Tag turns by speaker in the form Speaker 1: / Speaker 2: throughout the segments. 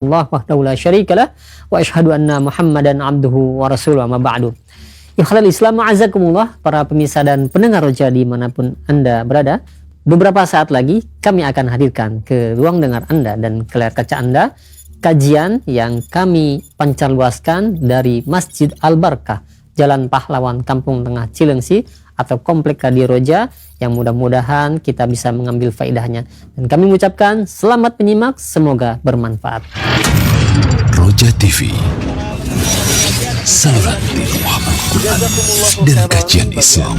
Speaker 1: Allah wahdahu la syarikalah wa asyhadu anna Muhammadan abduhu wa rasuluhu amma ba'du. Ikhlal Islam ma'azakumullah, para pemirsa dan pendengar Roja dimanapun Anda berada. Beberapa saat lagi kami akan hadirkan ke ruang dengar Anda dan ke layar kaca Anda kajian yang kami pancarluaskan dari Masjid Al-Barkah, Jalan Pahlawan, Kampung Tengah Cilengsi atau Komplek Radio Roja, yang mudah-mudahan kita bisa mengambil faedahnya. Dan kami mengucapkan selamat menyimak, semoga bermanfaat.
Speaker 2: Roja TV, saluran pemahaman Quran dan kajian Islam.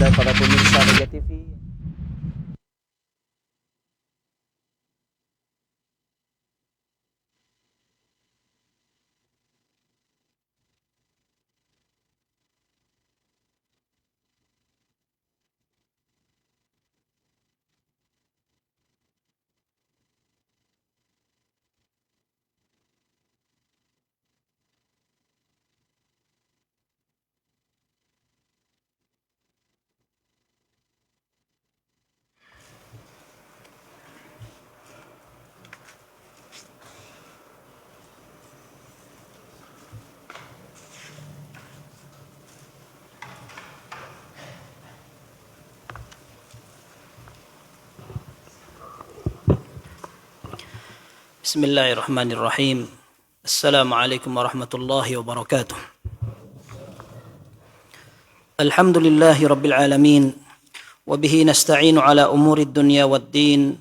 Speaker 3: Bismillahirrahmanirrahim. Assalamualaikum warahmatullahi wabarakatuh. Alhamdulillahi rabbil alamin. Wabihi nasta'inu ala umuri dunya wad din.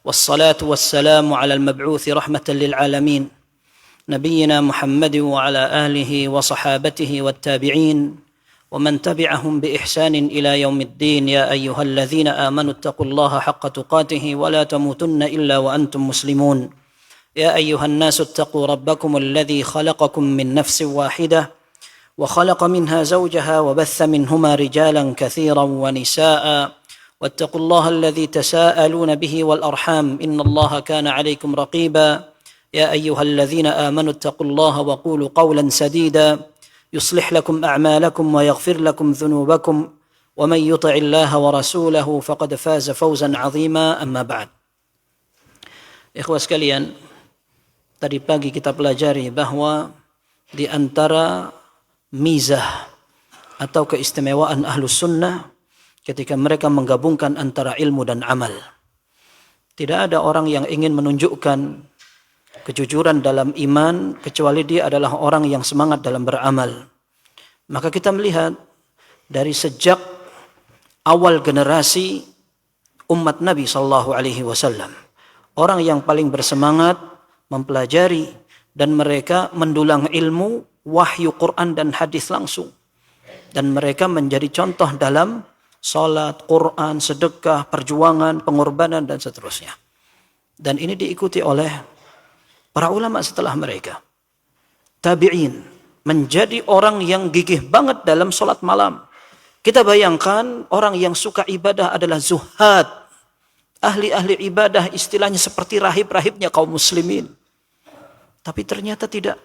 Speaker 3: Wassalatu wassalamu ala al-mab'uthi rahmatan lil alamin. Nabiyyina Muhammadin wa ala alihi wa sahabatihi wat tabi'in. ومن تبعهم بإحسان إلى يوم الدين. يا أيها الذين آمنوا اتقوا الله حق تقاته ولا تموتن إلا وأنتم مسلمون. يا أيها الناس اتقوا ربكم الذي خلقكم من نفس واحدة وخلق منها زوجها وبث منهما رجالا كثيرا ونساء واتقوا الله الذي تساءلون به والأرحام إن الله كان عليكم رقيبا. يا أيها الذين آمنوا اتقوا الله وقولوا قولا سديدا يصلح لكم أعمالكم ويغفر لكم ذنوبكم ومن يطع الله ورسوله فقد فاز فوزا عظيما. أما بعد. Ikhwah sekalian, tadi pagi kita pelajari bahwa di antara mizah atau keistimewaan Ahlus Sunnah ketika mereka menggabungkan antara ilmu dan amal. Tidak ada orang yang ingin menunjukkan kejujuran dalam iman kecuali dia adalah orang yang semangat dalam beramal. Maka kita melihat dari sejak awal generasi umat Nabi sallallahu alaihi wasallam, orang yang paling bersemangat mempelajari dan mereka mendulang ilmu wahyu Quran dan hadis langsung, dan mereka menjadi contoh dalam salat, Quran, sedekah, perjuangan, pengorbanan dan seterusnya. Dan ini diikuti oleh para ulama setelah mereka. Tabi'in menjadi orang yang gigih banget dalam salat malam. Kita bayangkan orang yang suka ibadah adalah zuhad, ahli-ahli ibadah, istilahnya seperti rahib-rahibnya kaum muslimin. Tapi ternyata tidak.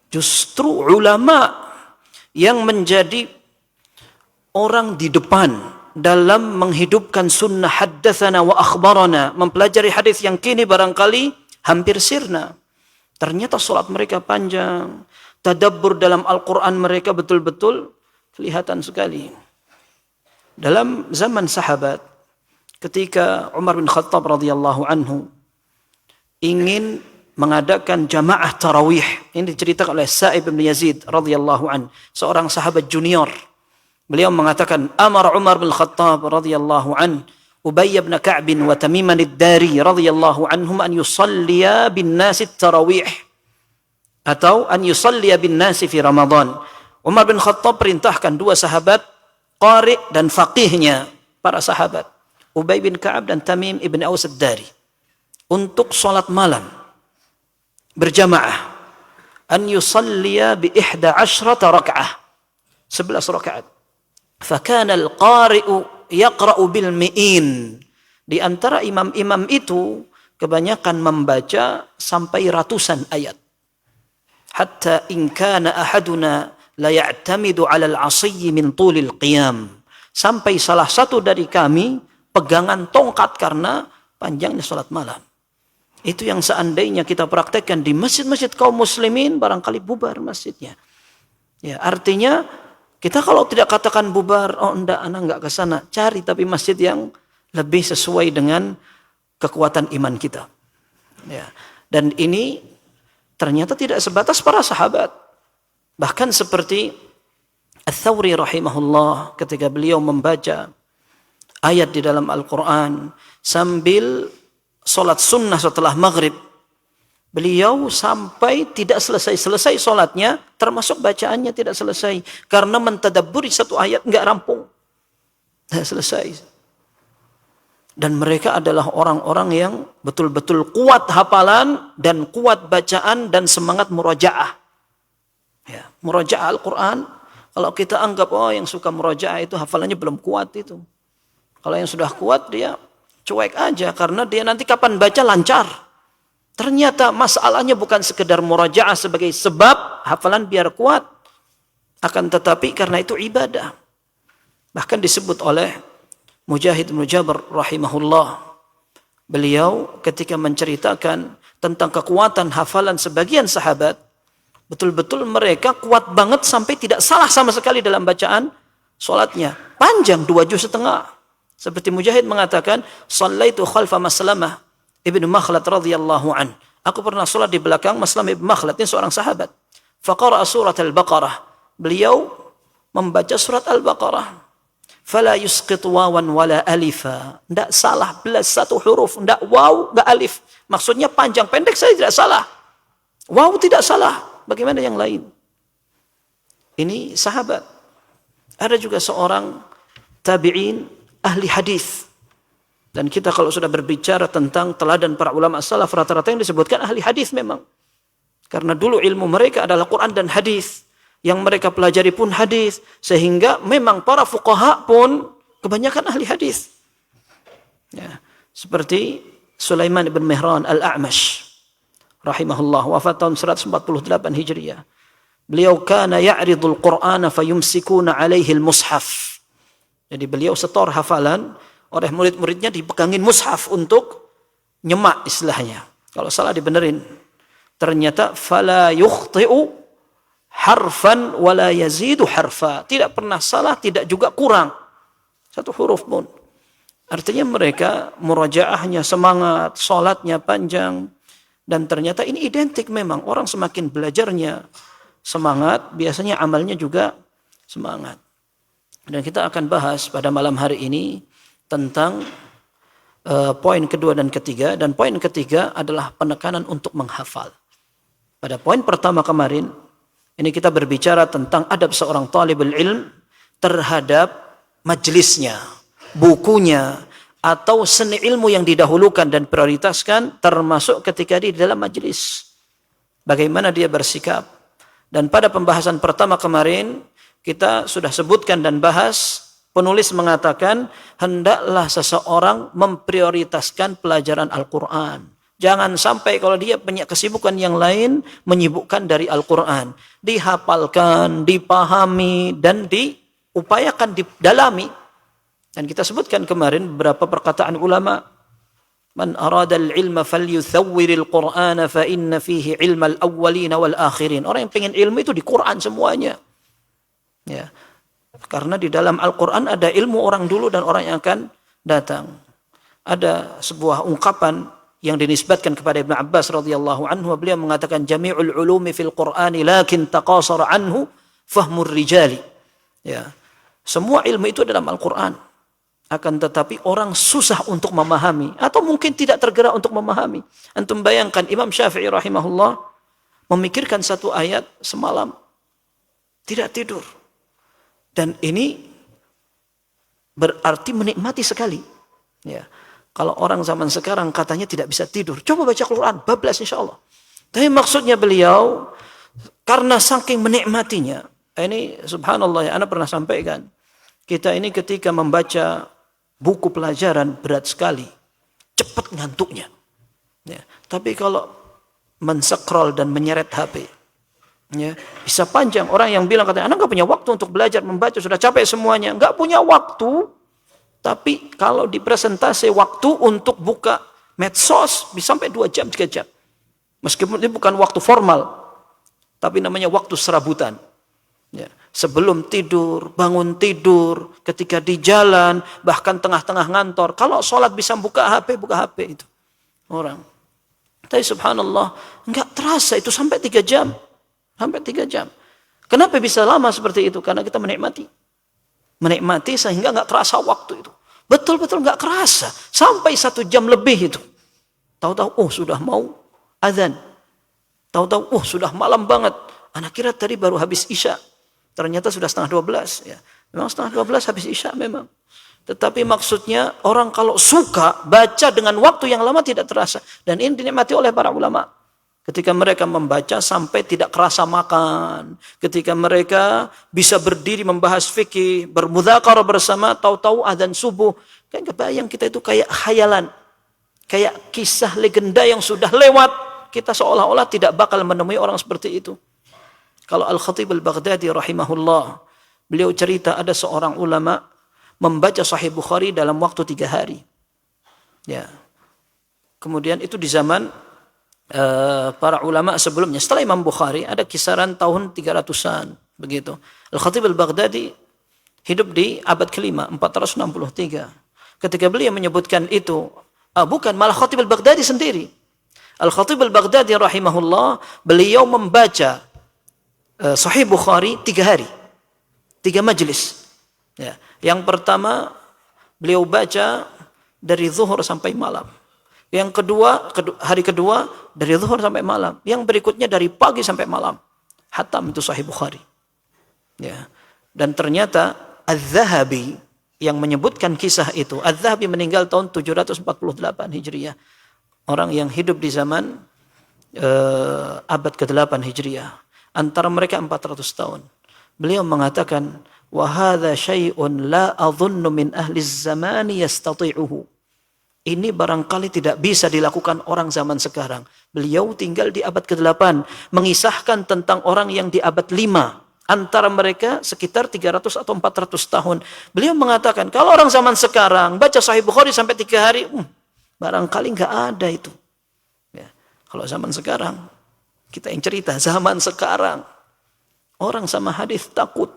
Speaker 3: Justru ulama yang menjadi orang di depan dalam menghidupkan sunnah haddatsana wa akhbarana, mempelajari hadis yang kini barangkali hampir sirna. Ternyata salat mereka panjang, tadabbur dalam Al-Quran mereka betul-betul kelihatan sekali. Dalam zaman sahabat, ketika Umar bin Khattab radhiyallahu anhu ingin mengadakan jamaah tarawih, ini diceritakan oleh Sa'ib bin Yazid radhiyallahu anhu, seorang sahabat junior. Beliau mengatakan, Amar Umar bin Khattab radhiyallahu anhu Ubay bin Ka'b wa Tamim ad-Dari radhiyallahu anhum an yusalliya bin nasi tarawih, atau an yusalliya bin nasi fi Ramadan. Umar bin Khattab perintahkan dua sahabat qari dan faqihnya, para sahabat Ubay bin Ka'ab dan Tamim ibn Aus ad-Dari, untuk salat malam berjamaah, an yusalliya bi 11 rak'ah, 11 rakaat. Fa kana al-qari'u yaqra'u bil mi'in. Di antara imam-imam itu kebanyakan membaca sampai ratusan ayat. Hatta in kana ahaduna la ya'tamidu 'ala al-'asiyyi min tulil qiyam. Sampai salah satu dari kami pegangan tongkat karena panjangnya salat malam. Itu yang seandainya kita praktekkan di masjid-masjid kaum muslimin, barangkali bubar masjidnya. Ya, artinya kita kalau tidak katakan bubar, oh enggak, anak enggak ke sana. Cari tapi masjid yang lebih sesuai dengan kekuatan iman kita. Ya. Dan ini ternyata tidak sebatas para sahabat. Bahkan seperti Ats-Tsawri rahimahullah ketika beliau membaca ayat di dalam Al-Quran sambil sholat sunnah setelah maghrib, beliau sampai tidak selesai sholatnya, termasuk bacaannya tidak selesai karena mentadabburi satu ayat nggak rampung, tidak selesai. Dan mereka adalah orang-orang yang betul-betul kuat hafalan dan kuat bacaan dan semangat murajaah. Ya, murajaah Al-Quran. Kalau kita anggap yang suka murajaah itu hafalannya belum kuat itu. Kalau yang sudah kuat dia cuek aja karena dia nanti kapan baca lancar. Ternyata masalahnya bukan sekedar murajaah sebagai sebab hafalan biar kuat. Akan tetapi karena itu ibadah. Bahkan disebut oleh Mujahid bin Jabr rahimahullah. Beliau ketika menceritakan tentang kekuatan hafalan sebagian sahabat, betul-betul mereka kuat banget sampai tidak salah sama sekali dalam bacaan sholatnya. Panjang 2 juz setengah. Seperti Mujahid mengatakan, "Shallaitu khalfa Maslamah ibnu Makhlad radhiyallahu an." Aku pernah sholat di belakang Maslamah ibnu Makhlad, ini seorang sahabat. Faqara'a surat Al-Baqarah. Beliau membaca surat Al-Baqarah. Fala yusqit wawan wala alifa. Tidak salah belas satu huruf. Tidak waw, tidak alif. Maksudnya panjang pendek saya tidak salah. Waw tidak salah. Bagaimana yang lain? Ini sahabat. Ada juga seorang tabi'in ahli hadis. Dan kita kalau sudah berbicara tentang teladan para ulama salaf, rata-rata yang disebutkan ahli hadis memang. Karena dulu ilmu mereka adalah Quran dan hadis. Yang mereka pelajari pun hadis, sehingga memang para fuqaha pun kebanyakan ahli hadis. Ya, seperti Sulaiman bin Mihran Al-A'mash rahimahullah, wafat tahun 148 Hijriah. Beliau kana ya'ridul Qur'ana fayumsikuna alaihi al-mushaf. Jadi beliau setor hafalan, oleh murid-muridnya dipegangin mushaf untuk nyemak istilahnya. Kalau salah dibenerin. Ternyata fala yukhti'u harfan wala yazidu harfa. Tidak pernah salah, tidak juga kurang satu huruf pun. Artinya mereka murajaahnya semangat, sholatnya panjang. Dan ternyata ini identik memang. Orang semakin belajarnya semangat, biasanya amalnya juga semangat. Dan kita akan bahas pada malam hari ini tentang poin kedua dan ketiga. Dan poin ketiga adalah penekanan untuk menghafal. Pada poin pertama kemarin, ini kita berbicara tentang adab seorang talibul ilm terhadap majelisnya, bukunya, atau seni ilmu yang didahulukan dan prioritaskan termasuk ketika di dalam majelis. Bagaimana dia bersikap. Dan pada pembahasan pertama kemarin, kita sudah sebutkan dan bahas, penulis mengatakan, hendaklah seseorang memprioritaskan pelajaran Al-Quran. Jangan sampai kalau dia punya kesibukan yang lain, menyibukkan dari Al-Quran. Dihafalkan, dipahami, dan diupayakan, didalami. Dan kita sebutkan kemarin beberapa perkataan ulama. Man arada al-ilma falyuthawwiril Qur'ana fa inna fihi ilmal awwalina wal akhirin. Orang yang pengen ilmu itu di Quran semuanya. Ya. Karena di dalam Al-Quran ada ilmu orang dulu dan orang yang akan datang. Ada sebuah ungkapan yang dinisbatkan kepada Ibnu Abbas radhiyallahu anhu, beliau mengatakan jami'ul ulumi fil Qur'ani lakin taqasara anhu fahmur rijali. Ya. Semua ilmu itu dalam Al-Qur'an. Akan tetapi orang susah untuk memahami atau mungkin tidak tergerak untuk memahami. Antum bayangkan Imam Syafi'i rahimahullah memikirkan satu ayat semalam tidak tidur. Dan ini berarti menikmati sekali. Ya. Kalau orang zaman sekarang katanya tidak bisa tidur, coba baca Quran, bablas insya Allah. Tapi maksudnya beliau, karena saking menikmatinya, ini subhanallah ya, Anda pernah sampaikan, kita ini ketika membaca buku pelajaran berat sekali, cepat ngantuknya. Ya. Tapi kalau men-scroll dan menyeret HP, ya, bisa panjang. Orang yang bilang katanya, Anda nggak punya waktu untuk belajar, membaca, sudah capek semuanya. Nggak punya waktu. Tapi kalau di presentasi waktu untuk buka medsos bisa sampai 2 jam, 3 jam. Meskipun ini bukan waktu formal, tapi namanya waktu serabutan. Ya. Sebelum tidur, bangun tidur, ketika di jalan, bahkan tengah-tengah ngantor. Kalau sholat bisa buka HP itu. Orang. Tapi subhanallah, enggak terasa itu sampai 3 jam. Sampai 3 jam. Kenapa bisa lama seperti itu? Karena kita menikmati. Menikmati sehingga enggak terasa waktu itu. Betul-betul enggak kerasa. Sampai 1 jam lebih itu. Tahu-tahu, sudah mau azan. Tahu-tahu, sudah malam banget. Anak kira tadi baru habis isya. Ternyata sudah setengah 12. Ya. Memang setengah 12 habis isya memang. Tetapi maksudnya orang kalau suka baca dengan waktu yang lama tidak terasa. Dan ini dinikmati oleh para ulama. Ketika mereka membaca sampai tidak kerasa makan. Ketika mereka bisa berdiri membahas fikih. Bermudzakarah bersama. Tahu-tahu azan subuh. Kan kebayang kita itu kayak khayalan. Kayak kisah legenda yang sudah lewat. Kita seolah-olah tidak bakal menemui orang seperti itu. Kalau Al-Khatib Al-Baghdadi rahimahullah. Beliau cerita ada seorang ulama membaca Sahih Bukhari dalam waktu 3 hari. Ya. Kemudian itu di zaman para ulama sebelumnya. Setelah Imam Bukhari ada kisaran tahun 300-an. Begitu. Al-Khatib Al-Baghdadi hidup di abad ke-5, 463. Ketika beliau menyebutkan itu, bukan, malah Khatib Al-Baghdadi sendiri. Al-Khatib Al-Baghdadi rahimahullah, beliau membaca Sahih Bukhari 3 hari. 3 majlis. Ya. Yang pertama, beliau baca dari zuhur sampai malam. Yang kedua, hari kedua, dari zuhur sampai malam. Yang berikutnya dari pagi sampai malam. Hatam itu Sahih Bukhari. Ya. Dan ternyata Az-Zahabi yang menyebutkan kisah itu. Az-Zahabi meninggal tahun 748 Hijriah. Orang yang hidup di zaman abad ke-8 Hijriah. Antara mereka 400 tahun. Beliau mengatakan, wa hadza syai'un la adhunnu min ahli zamani yastati'uhu. Ini barangkali tidak bisa dilakukan orang zaman sekarang. Beliau tinggal di abad ke-8, mengisahkan tentang orang yang di abad 5. Antara mereka sekitar 300 atau 400 tahun. Beliau mengatakan, kalau orang zaman sekarang baca Sahih Bukhari sampai 3 hari, barangkali enggak ada itu. Ya. Kalau zaman sekarang, kita yang cerita, zaman sekarang, orang sama hadis takut.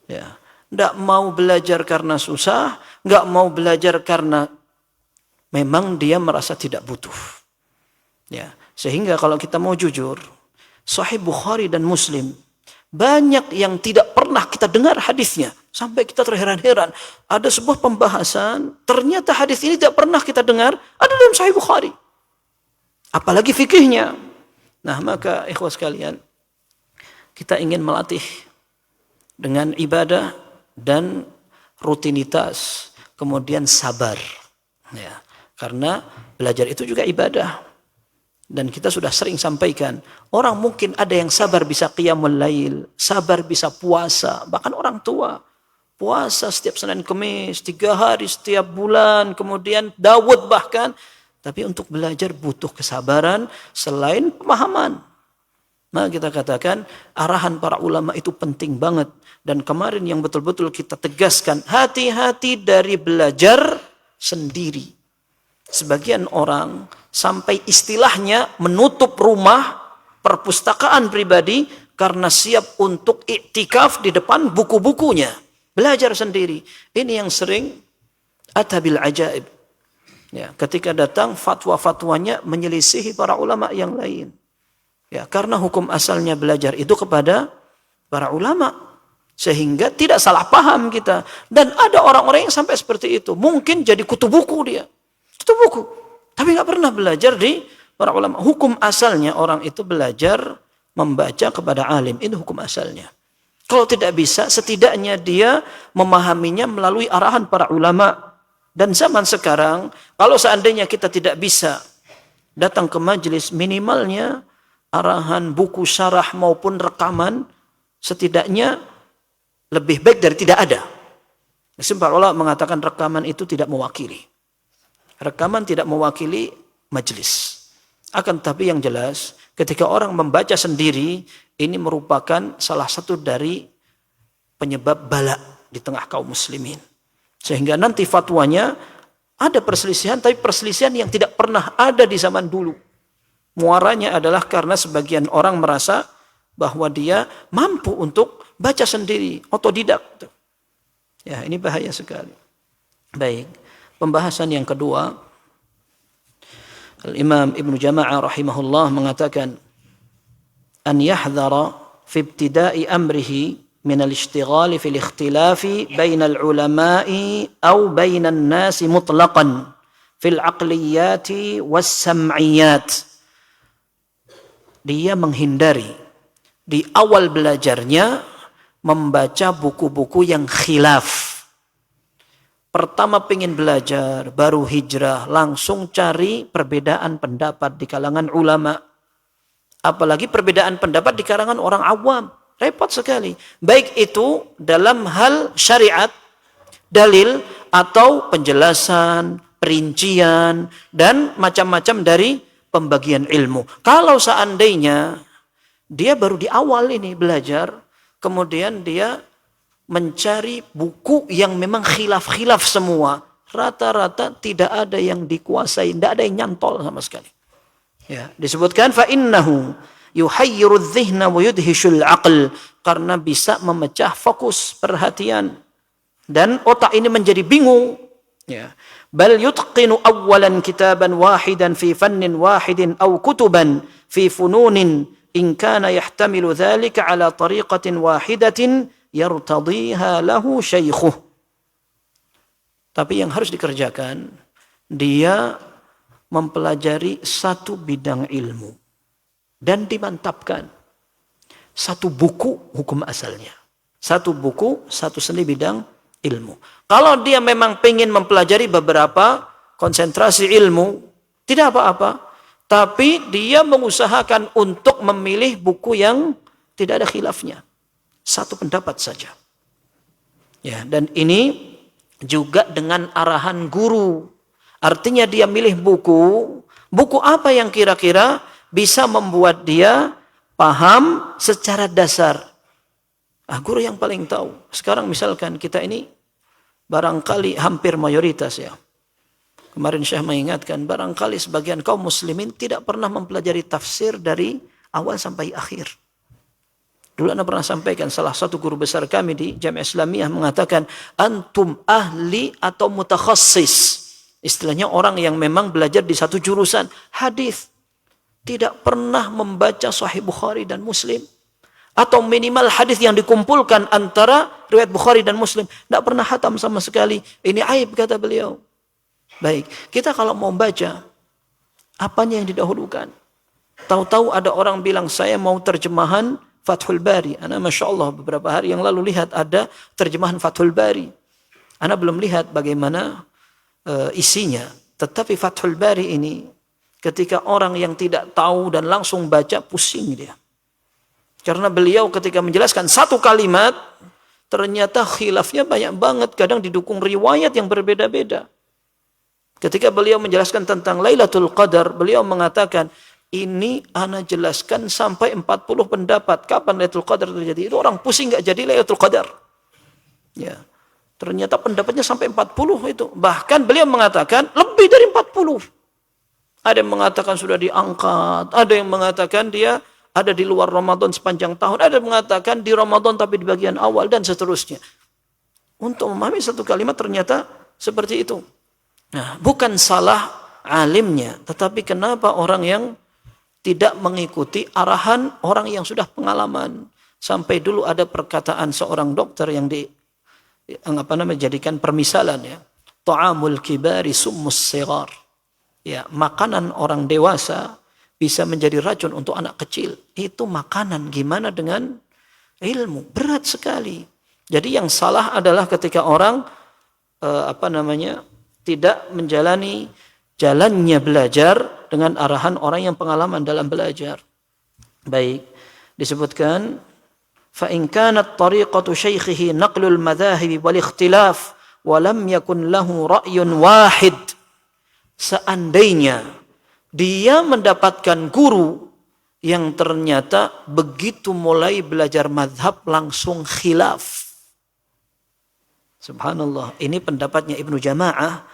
Speaker 3: Ya. Enggak mau belajar karena susah, enggak mau belajar karena memang dia merasa tidak butuh. Ya. Sehingga kalau kita mau jujur, Sahih Bukhari dan Muslim, banyak yang tidak pernah kita dengar hadisnya. Sampai kita terheran-heran. Ada sebuah pembahasan, ternyata hadis ini tidak pernah kita dengar, ada dalam Sahih Bukhari. Apalagi fikihnya. Nah, maka ikhwas sekalian, kita ingin melatih dengan ibadah dan rutinitas, kemudian sabar. Ya, karena belajar itu juga ibadah. Dan kita sudah sering sampaikan, orang mungkin ada yang sabar bisa qiyamul lail, sabar bisa puasa, bahkan orang tua puasa setiap Senin Kamis, 3 hari setiap bulan, kemudian Daud bahkan. Tapi untuk belajar butuh kesabaran selain pemahaman. Maka kita katakan arahan para ulama itu penting banget. Dan kemarin yang betul-betul kita tegaskan, hati-hati dari belajar sendiri. Sebagian orang sampai istilahnya menutup rumah perpustakaan pribadi karena siap untuk iktikaf di depan buku-bukunya. Belajar sendiri. Ini yang sering atabil ajaib. Ya, ketika datang fatwa-fatwanya menyelisihi para ulama yang lain. Ya, karena hukum asalnya belajar itu kepada para ulama. Sehingga tidak salah paham kita. Dan ada orang-orang yang sampai seperti itu. Mungkin jadi kutu buku dia. Kutu buku. Tapi nggak pernah belajar di para ulama. Hukum asalnya orang itu belajar membaca kepada alim. Ini hukum asalnya. Kalau tidak bisa, setidaknya dia memahaminya melalui arahan para ulama. Dan zaman sekarang, kalau seandainya kita tidak bisa datang ke majelis, minimalnya arahan buku syarah maupun rekaman, setidaknya lebih baik dari tidak ada. Para ulama mengatakan rekaman itu tidak mewakili. Rekaman tidak mewakili majelis. Akan tapi yang jelas, ketika orang membaca sendiri, ini merupakan salah satu dari penyebab bala di tengah kaum muslimin. Sehingga nanti fatwanya Ada perselisihan, tapi perselisihan yang tidak pernah ada di zaman dulu. Muaranya adalah karena sebagian orang merasa bahwa dia mampu untuk baca sendiri, otodidak. Ya, ini bahaya sekali. Baik, pembahasan yang kedua, Al-Imam Ibnu Jama'ah rahimahullah mengatakan, an yahdhara fi ibtida'i amrihi min al-ishtighali fil ikhtilafi bainal ulama'i aw bainan nasi mutlaqan fil aqliyati was sam'iyat. Dia menghindari di awal belajarnya membaca buku-buku yang khilaf. Pertama pengen belajar, baru hijrah, langsung cari perbedaan pendapat di kalangan ulama. Apalagi perbedaan pendapat di kalangan orang awam. Repot sekali. Baik itu dalam hal syariat, dalil, atau penjelasan, perincian, dan macam-macam dari pembagian ilmu. Kalau seandainya dia baru di awal ini belajar, kemudian dia mencari buku yang memang khilaf-khilaf semua, rata-rata tidak ada yang dikuasai, tidak ada yang nyantol sama sekali. Ya, disebutkan fa innahu yuhayyiru adh-dhihna wa yudhishul aql, karena bisa memecah fokus perhatian dan otak ini menjadi bingung. Ya. Bal yutqinu awwalan kitaban wahidan fi fannin wahidin aw kutuban fi fununin in kana yahtamilu dhalika ala tariqatin wahidatin yartadiha lahu syaikhuh. Tapi yang harus dikerjakan, dia mempelajari satu bidang ilmu dan dimantapkan. Satu buku hukum asalnya. Satu buku, satu seni bidang ilmu. Kalau dia memang pengen mempelajari beberapa konsentrasi ilmu, tidak apa-apa. Tapi dia mengusahakan untuk memilih buku yang tidak ada khilafnya. Satu pendapat saja. Ya, dan ini juga dengan arahan guru. Artinya dia milih buku apa yang kira-kira bisa membuat dia paham secara dasar. Guru yang paling tahu. Sekarang misalkan kita ini barangkali hampir mayoritas ya. Kemarin Syekh mengingatkan, barangkali sebagian kaum muslimin tidak pernah mempelajari tafsir dari awal sampai akhir. Dulu Anda pernah sampaikan, salah satu guru besar kami di Jamiah Islamiyah mengatakan, antum ahli atau mutakhassis. Istilahnya orang yang memang belajar di satu jurusan hadis. Tidak pernah membaca Sahih Bukhari dan Muslim. Atau minimal hadis yang dikumpulkan antara riwayat Bukhari dan Muslim. Tidak pernah hatam sama sekali. Ini aib, kata beliau. Baik, kita kalau mau baca, apanya yang didahulukan? Tahu-tahu ada orang bilang, saya mau terjemahan Fathul Bari. Ana Masya Allah beberapa hari yang lalu lihat ada terjemahan Fathul Bari. Ana belum lihat bagaimana isinya. Tetapi Fathul Bari ini ketika orang yang tidak tahu dan langsung baca, pusing dia. Karena beliau ketika menjelaskan satu kalimat, ternyata khilafnya banyak banget. Kadang didukung riwayat yang berbeda-beda. Ketika beliau menjelaskan tentang Lailatul Qadar, beliau mengatakan, ini ana jelaskan sampai 40 pendapat. Kapan Lailatul Qadar terjadi? Itu orang pusing gak jadi Lailatul Qadar. Ya. Ternyata pendapatnya sampai 40 itu. Bahkan beliau mengatakan lebih dari 40. Ada yang mengatakan sudah diangkat. Ada yang mengatakan dia ada di luar Ramadan sepanjang tahun. Ada yang mengatakan di Ramadan tapi di bagian awal dan seterusnya. Untuk memahami satu kalimat ternyata seperti itu. Nah, bukan salah alimnya. Tetapi kenapa orang yang tidak mengikuti arahan orang yang sudah pengalaman. Sampai dulu ada perkataan seorang dokter yang dijadikan permisalan ya. Ta'amul kibari summus sigar. Ya, makanan orang dewasa bisa menjadi racun untuk anak kecil. Itu makanan, gimana dengan ilmu? Berat sekali. Jadi yang salah adalah ketika orang tidak menjalani jalannya belajar dengan arahan orang yang pengalaman dalam belajar. Baik, disebutkan fa in kanat tariqatu syaikhihi naqlul madhahib wal ikhtilaf wa lam yakun lahu ra'yun wahid. Seandainya dia mendapatkan guru yang ternyata begitu mulai belajar madhab langsung khilaf. Subhanallah, ini pendapatnya Ibnu Jama'ah.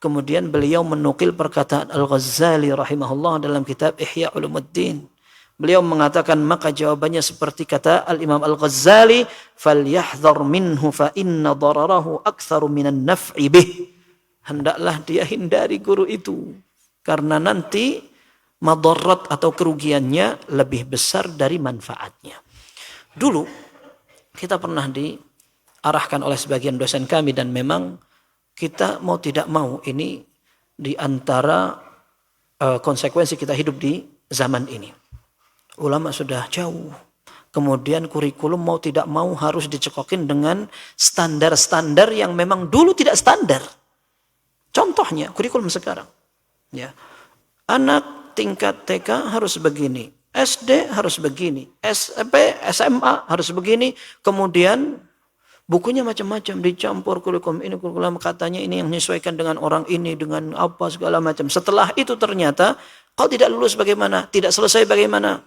Speaker 3: Kemudian beliau menukil perkataan Al-Ghazali rahimahullah dalam kitab Ihya Ulumuddin. Beliau mengatakan, maka jawabannya seperti kata Al-Imam Al-Ghazali, "Falyahdhar minhu fa inna dararahu aktsaru minan naf'i bih." Hendaklah dia hindari guru itu, karena nanti madarat atau kerugiannya lebih besar dari manfaatnya. Dulu kita pernah diarahkan oleh sebagian dosen kami, dan memang kita mau tidak mau ini di antara konsekuensi kita hidup di zaman ini. Ulama sudah jauh. Kemudian kurikulum mau tidak mau harus dicekokin dengan standar-standar yang memang dulu tidak standar. Contohnya kurikulum sekarang. Ya. Anak tingkat TK harus begini, SD harus begini, SMP, SMA harus begini, kemudian bukunya macam-macam, dicampur kurikulum ini, kurikulum katanya ini yang menyesuaikan dengan orang ini, dengan apa segala macam. Setelah itu ternyata kalau tidak lulus bagaimana? Tidak selesai bagaimana?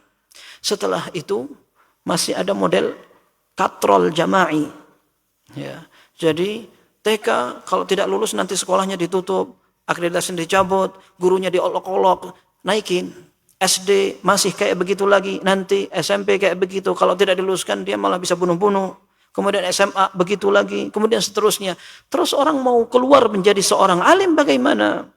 Speaker 3: Setelah itu masih ada model katrol jama'i. Ya. Jadi TK kalau tidak lulus nanti sekolahnya ditutup, akreditasi dicabut, gurunya diolok-olok, naikin. SD masih kayak begitu lagi, nanti SMP kayak begitu. Kalau tidak diluluskan dia malah bisa bunuh-bunuh. Kemudian SMA begitu lagi, kemudian seterusnya. Terus orang mau keluar menjadi seorang alim bagaimana?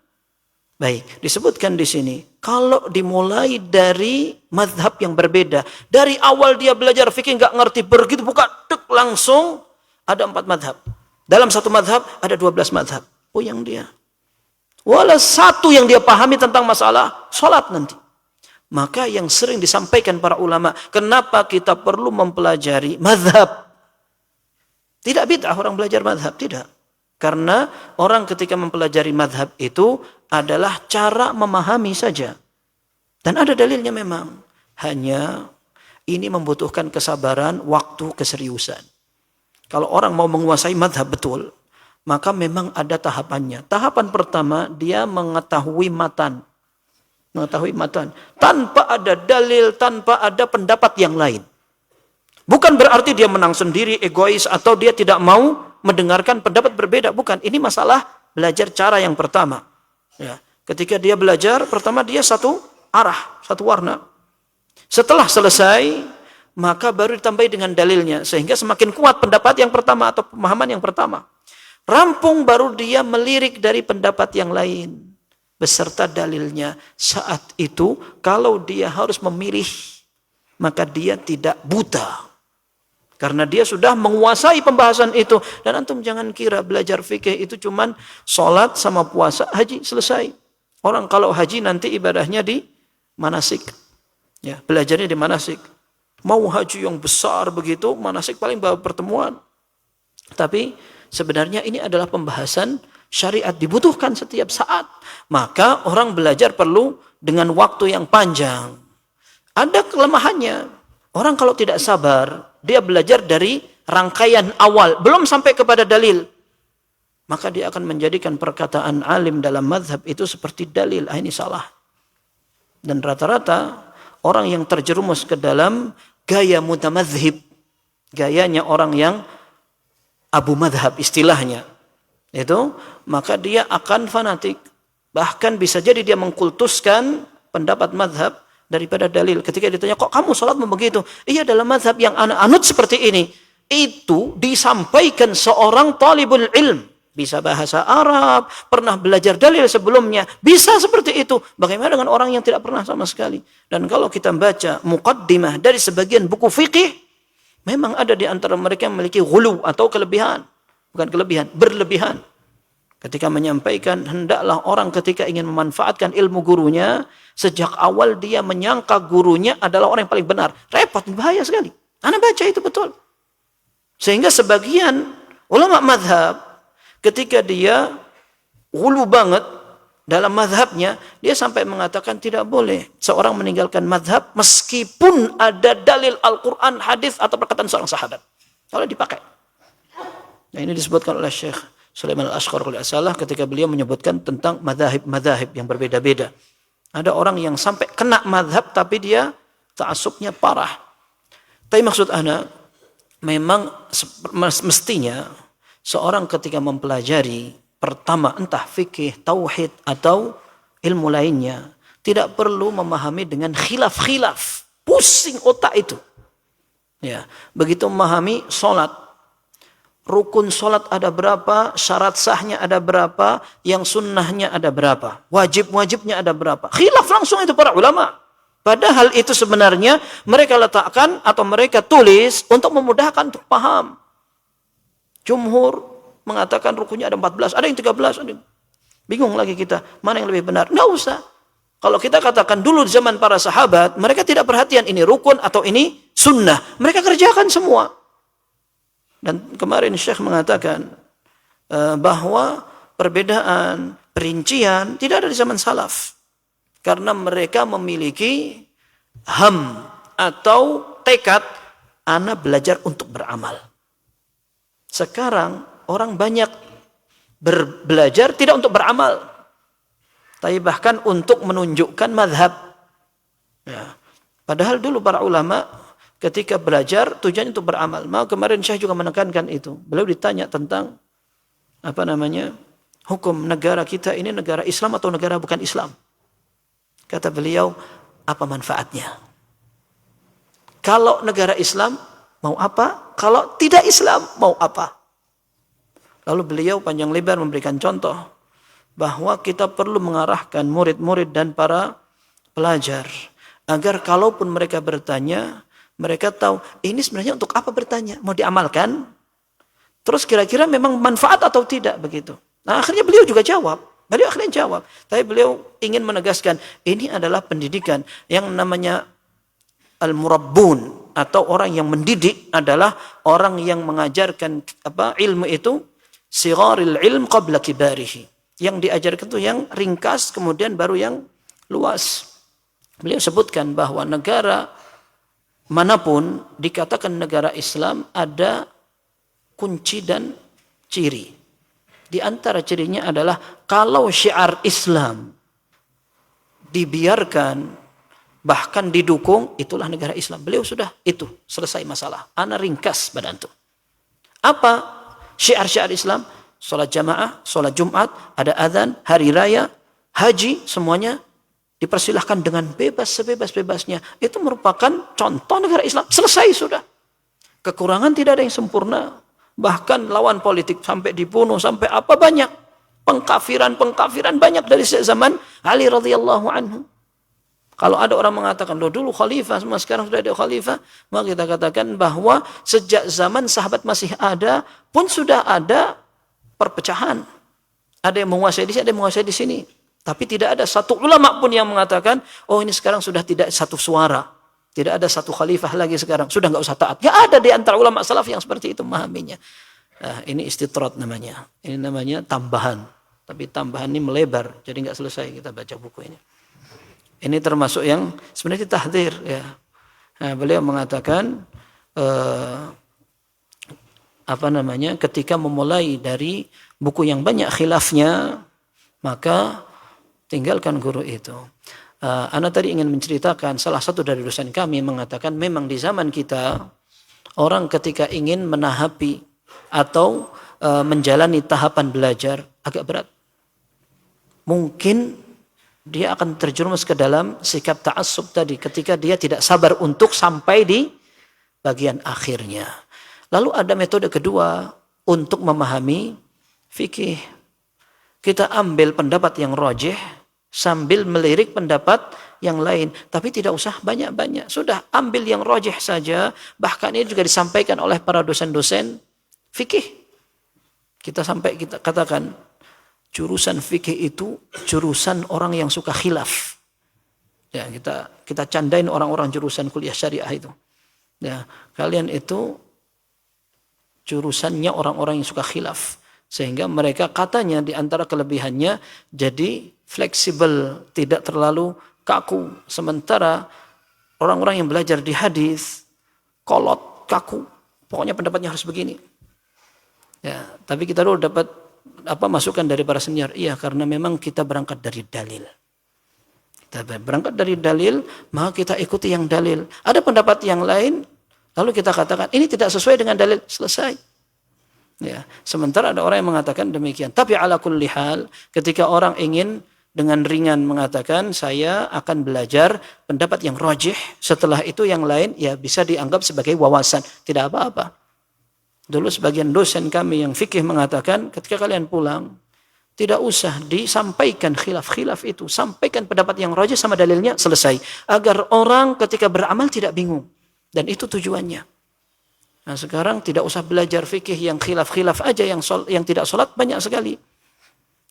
Speaker 3: Baik, disebutkan di sini. Kalau dimulai dari mazhab yang berbeda, dari awal dia belajar fikih nggak ngerti, begitu buka tek langsung ada 4 mazhab. Dalam satu mazhab ada 12 mazhab. Oh yang dia. Walau satu yang dia pahami tentang masalah sholat nanti. Maka yang sering disampaikan para ulama, kenapa kita perlu mempelajari mazhab? Tidak bid'ah orang belajar madhab, tidak. Karena orang ketika mempelajari madhab itu adalah cara memahami saja. Dan ada dalilnya memang. Hanya ini membutuhkan kesabaran, waktu, keseriusan. Kalau orang mau menguasai madhab betul, maka memang ada tahapannya. Tahapan pertama, dia mengetahui matan. Mengetahui matan. Tanpa ada dalil, tanpa ada pendapat yang lain. Bukan berarti dia menang sendiri, egois, atau dia tidak mau mendengarkan pendapat berbeda. Bukan, ini masalah belajar cara yang pertama. Ya. Ketika dia belajar, pertama dia satu arah, satu warna. Setelah selesai, maka baru ditambahi dengan dalilnya. Sehingga semakin kuat pendapat yang pertama atau pemahaman yang pertama. Rampung baru dia melirik dari pendapat yang lain. Beserta dalilnya. Saat itu, kalau dia harus memilih, maka dia tidak buta. Karena dia sudah menguasai pembahasan itu. Dan antum jangan kira belajar fikih itu cuman sholat sama puasa, haji, selesai. Orang kalau haji nanti ibadahnya di manasik. Ya, belajarnya di manasik. Mau haji yang besar begitu, manasik paling bawa pertemuan. Tapi sebenarnya ini adalah pembahasan syariat, dibutuhkan setiap saat. Maka orang belajar perlu dengan waktu yang panjang. Ada kelemahannya. Orang kalau tidak sabar, dia belajar dari rangkaian awal, belum sampai kepada dalil. Maka dia akan menjadikan perkataan alim dalam mazhab itu seperti dalil. Ini salah. Dan rata-rata orang yang terjerumus ke dalam gaya mutamadzhib, gayanya orang yang abu madhab istilahnya, itu maka dia akan fanatik. Bahkan bisa jadi dia mengkultuskan pendapat mazhab daripada dalil. Ketika ditanya, kok kamu sholatmu begitu? Iya, dalam mazhab yang anak anut seperti ini. Itu disampaikan seorang talibul ilm. Bisa bahasa Arab, pernah belajar dalil sebelumnya. Bisa seperti itu. Bagaimana dengan orang yang tidak pernah sama sekali? Dan kalau kita baca muqaddimah dari sebagian buku fikih, memang ada di antara mereka yang memiliki ghulu atau kelebihan. Bukan kelebihan, berlebihan. Ketika menyampaikan, hendaklah orang ketika ingin memanfaatkan ilmu gurunya, sejak awal dia menyangka gurunya adalah orang yang paling benar. Repot, bahaya sekali. Anda baca itu betul. Sehingga sebagian ulama madhab, ketika dia ghulu banget dalam madhabnya, dia sampai mengatakan tidak boleh seorang meninggalkan madhab meskipun ada dalil Al-Quran, hadis atau perkataan seorang sahabat. Kalau dipakai. Nah, ini disebutkan oleh Syekh Sulaiman Al-Ashqar ketika beliau menyebutkan tentang madhab-madhab yang berbeda-beda. Ada orang yang sampai kena madhab tapi dia ta'assubnya parah. Tapi maksud ana, memang mestinya seorang ketika mempelajari pertama, entah fikih, tauhid, atau ilmu lainnya, tidak perlu memahami dengan khilaf-khilaf. Pusing otak itu. Ya, begitu memahami sholat, rukun sholat ada berapa, syarat sahnya ada berapa, yang sunnahnya ada berapa, wajib-wajibnya ada berapa. Khilaf langsung itu para ulama. Padahal itu sebenarnya mereka letakkan atau mereka tulis untuk memudahkan untuk paham. Jumhur mengatakan rukunnya ada 14, ada yang 13, ada yang... bingung lagi kita, mana yang lebih benar. Nggak usah. Kalau kita katakan dulu di zaman para sahabat, mereka tidak perhatian ini rukun atau ini sunnah. Mereka kerjakan semua. Dan kemarin Syekh mengatakan bahwa perbedaan, perincian tidak ada di zaman salaf. Karena mereka memiliki ham atau tekad, ana belajar untuk beramal. Sekarang orang banyak belajar tidak untuk beramal, tapi bahkan untuk menunjukkan madhab. Ya. Padahal dulu para ulama ketika belajar tujuannya untuk beramal. Maka kemarin Syekh juga menekankan itu. Beliau ditanya tentang hukum negara kita ini negara Islam atau negara bukan Islam. Kata beliau, apa manfaatnya? Kalau negara Islam mau apa? Kalau tidak Islam mau apa? Lalu beliau panjang lebar memberikan contoh bahwa kita perlu mengarahkan murid-murid dan para pelajar agar kalaupun mereka bertanya, mereka tahu ini sebenarnya untuk apa bertanya, mau diamalkan? Terus kira-kira memang manfaat atau tidak begitu. Nah, akhirnya beliau juga jawab. Beliau akhirnya jawab. Tapi beliau ingin menegaskan ini adalah pendidikan yang namanya al-murabbun atau orang yang mendidik adalah orang yang mengajarkan ilmu itu sigharil ilm qabla kibarihi. Yang diajarkan itu yang ringkas kemudian baru yang luas. Beliau sebutkan bahwa negara manapun dikatakan negara Islam ada kunci dan ciri. Di antara cirinya adalah kalau syiar Islam dibiarkan bahkan didukung, itulah negara Islam. Beliau sudah itu selesai masalah. Ana ringkas pada antum. Apa syiar-syiar Islam? Salat jamaah, salat Jumat, ada azan, hari raya, haji, semuanya dipersilahkan dengan bebas sebebas-bebasnya. Itu merupakan contoh negara Islam. Selesai sudah. Kekurangan tidak ada yang sempurna. Bahkan lawan politik sampai dibunuh, sampai apa banyak. Pengkafiran banyak dari zaman Ali radhiyallahu anhu. Kalau ada orang mengatakan, loh dulu khalifah, semua sekarang sudah ada khalifah. Maka kita katakan bahwa sejak zaman sahabat masih ada, pun sudah ada perpecahan. Ada yang menguasai di sini, ada yang menguasai di sini. Tapi tidak ada satu ulama pun yang mengatakan, oh ini sekarang sudah tidak satu suara. Tidak ada satu khalifah lagi sekarang. Sudah nggak usah taat. Nggak ada di antara ulama salaf yang seperti itu memahaminya. Nah, ini istitrat namanya. Ini namanya tambahan. Tapi tambahan ini melebar. Jadi nggak selesai kita baca buku ini. Ini termasuk yang sebenarnya tahdzir. Ya. Nah, beliau mengatakan ketika memulai dari buku yang banyak khilafnya, maka tinggalkan guru itu. Ana tadi ingin menceritakan salah satu dari dosen kami mengatakan memang di zaman kita orang ketika ingin menahapi atau menjalani tahapan belajar agak berat. Mungkin dia akan terjerumus ke dalam sikap ta'assub tadi ketika dia tidak sabar untuk sampai di bagian akhirnya. Lalu ada metode kedua untuk memahami fikih. Kita ambil pendapat yang rajih sambil melirik pendapat yang lain. Tapi tidak usah banyak-banyak. Sudah ambil yang rajih saja. Bahkan ini juga disampaikan oleh para dosen-dosen fikih. Kita katakan jurusan fikih itu jurusan orang yang suka khilaf. Ya, kita candain orang-orang jurusan kuliah syariah itu. Ya, kalian itu jurusannya orang-orang yang suka khilaf. Sehingga mereka katanya di antara kelebihannya jadi fleksibel, tidak terlalu kaku. Sementara orang-orang yang belajar di hadis kolot, kaku. Pokoknya pendapatnya harus begini. Ya, tapi kita dulu dapat masukan dari para senior. Iya, karena memang kita berangkat dari dalil. Kita berangkat dari dalil, maka kita ikuti yang dalil. Ada pendapat yang lain, lalu kita katakan ini tidak sesuai dengan dalil, selesai. Ya, sementara ada orang yang mengatakan demikian. Tapi ala kulli hal, ketika orang ingin dengan ringan mengatakan saya akan belajar pendapat yang rajih, setelah itu yang lain ya bisa dianggap sebagai wawasan, tidak apa-apa. Dulu sebagian dosen kami yang fikih mengatakan ketika kalian pulang tidak usah disampaikan khilaf-khilaf itu, sampaikan pendapat yang rajih sama dalilnya, selesai, agar orang ketika beramal tidak bingung. Dan itu tujuannya. Nah, sekarang tidak usah belajar fikih yang khilaf-khilaf aja, yang tidak sholat banyak sekali.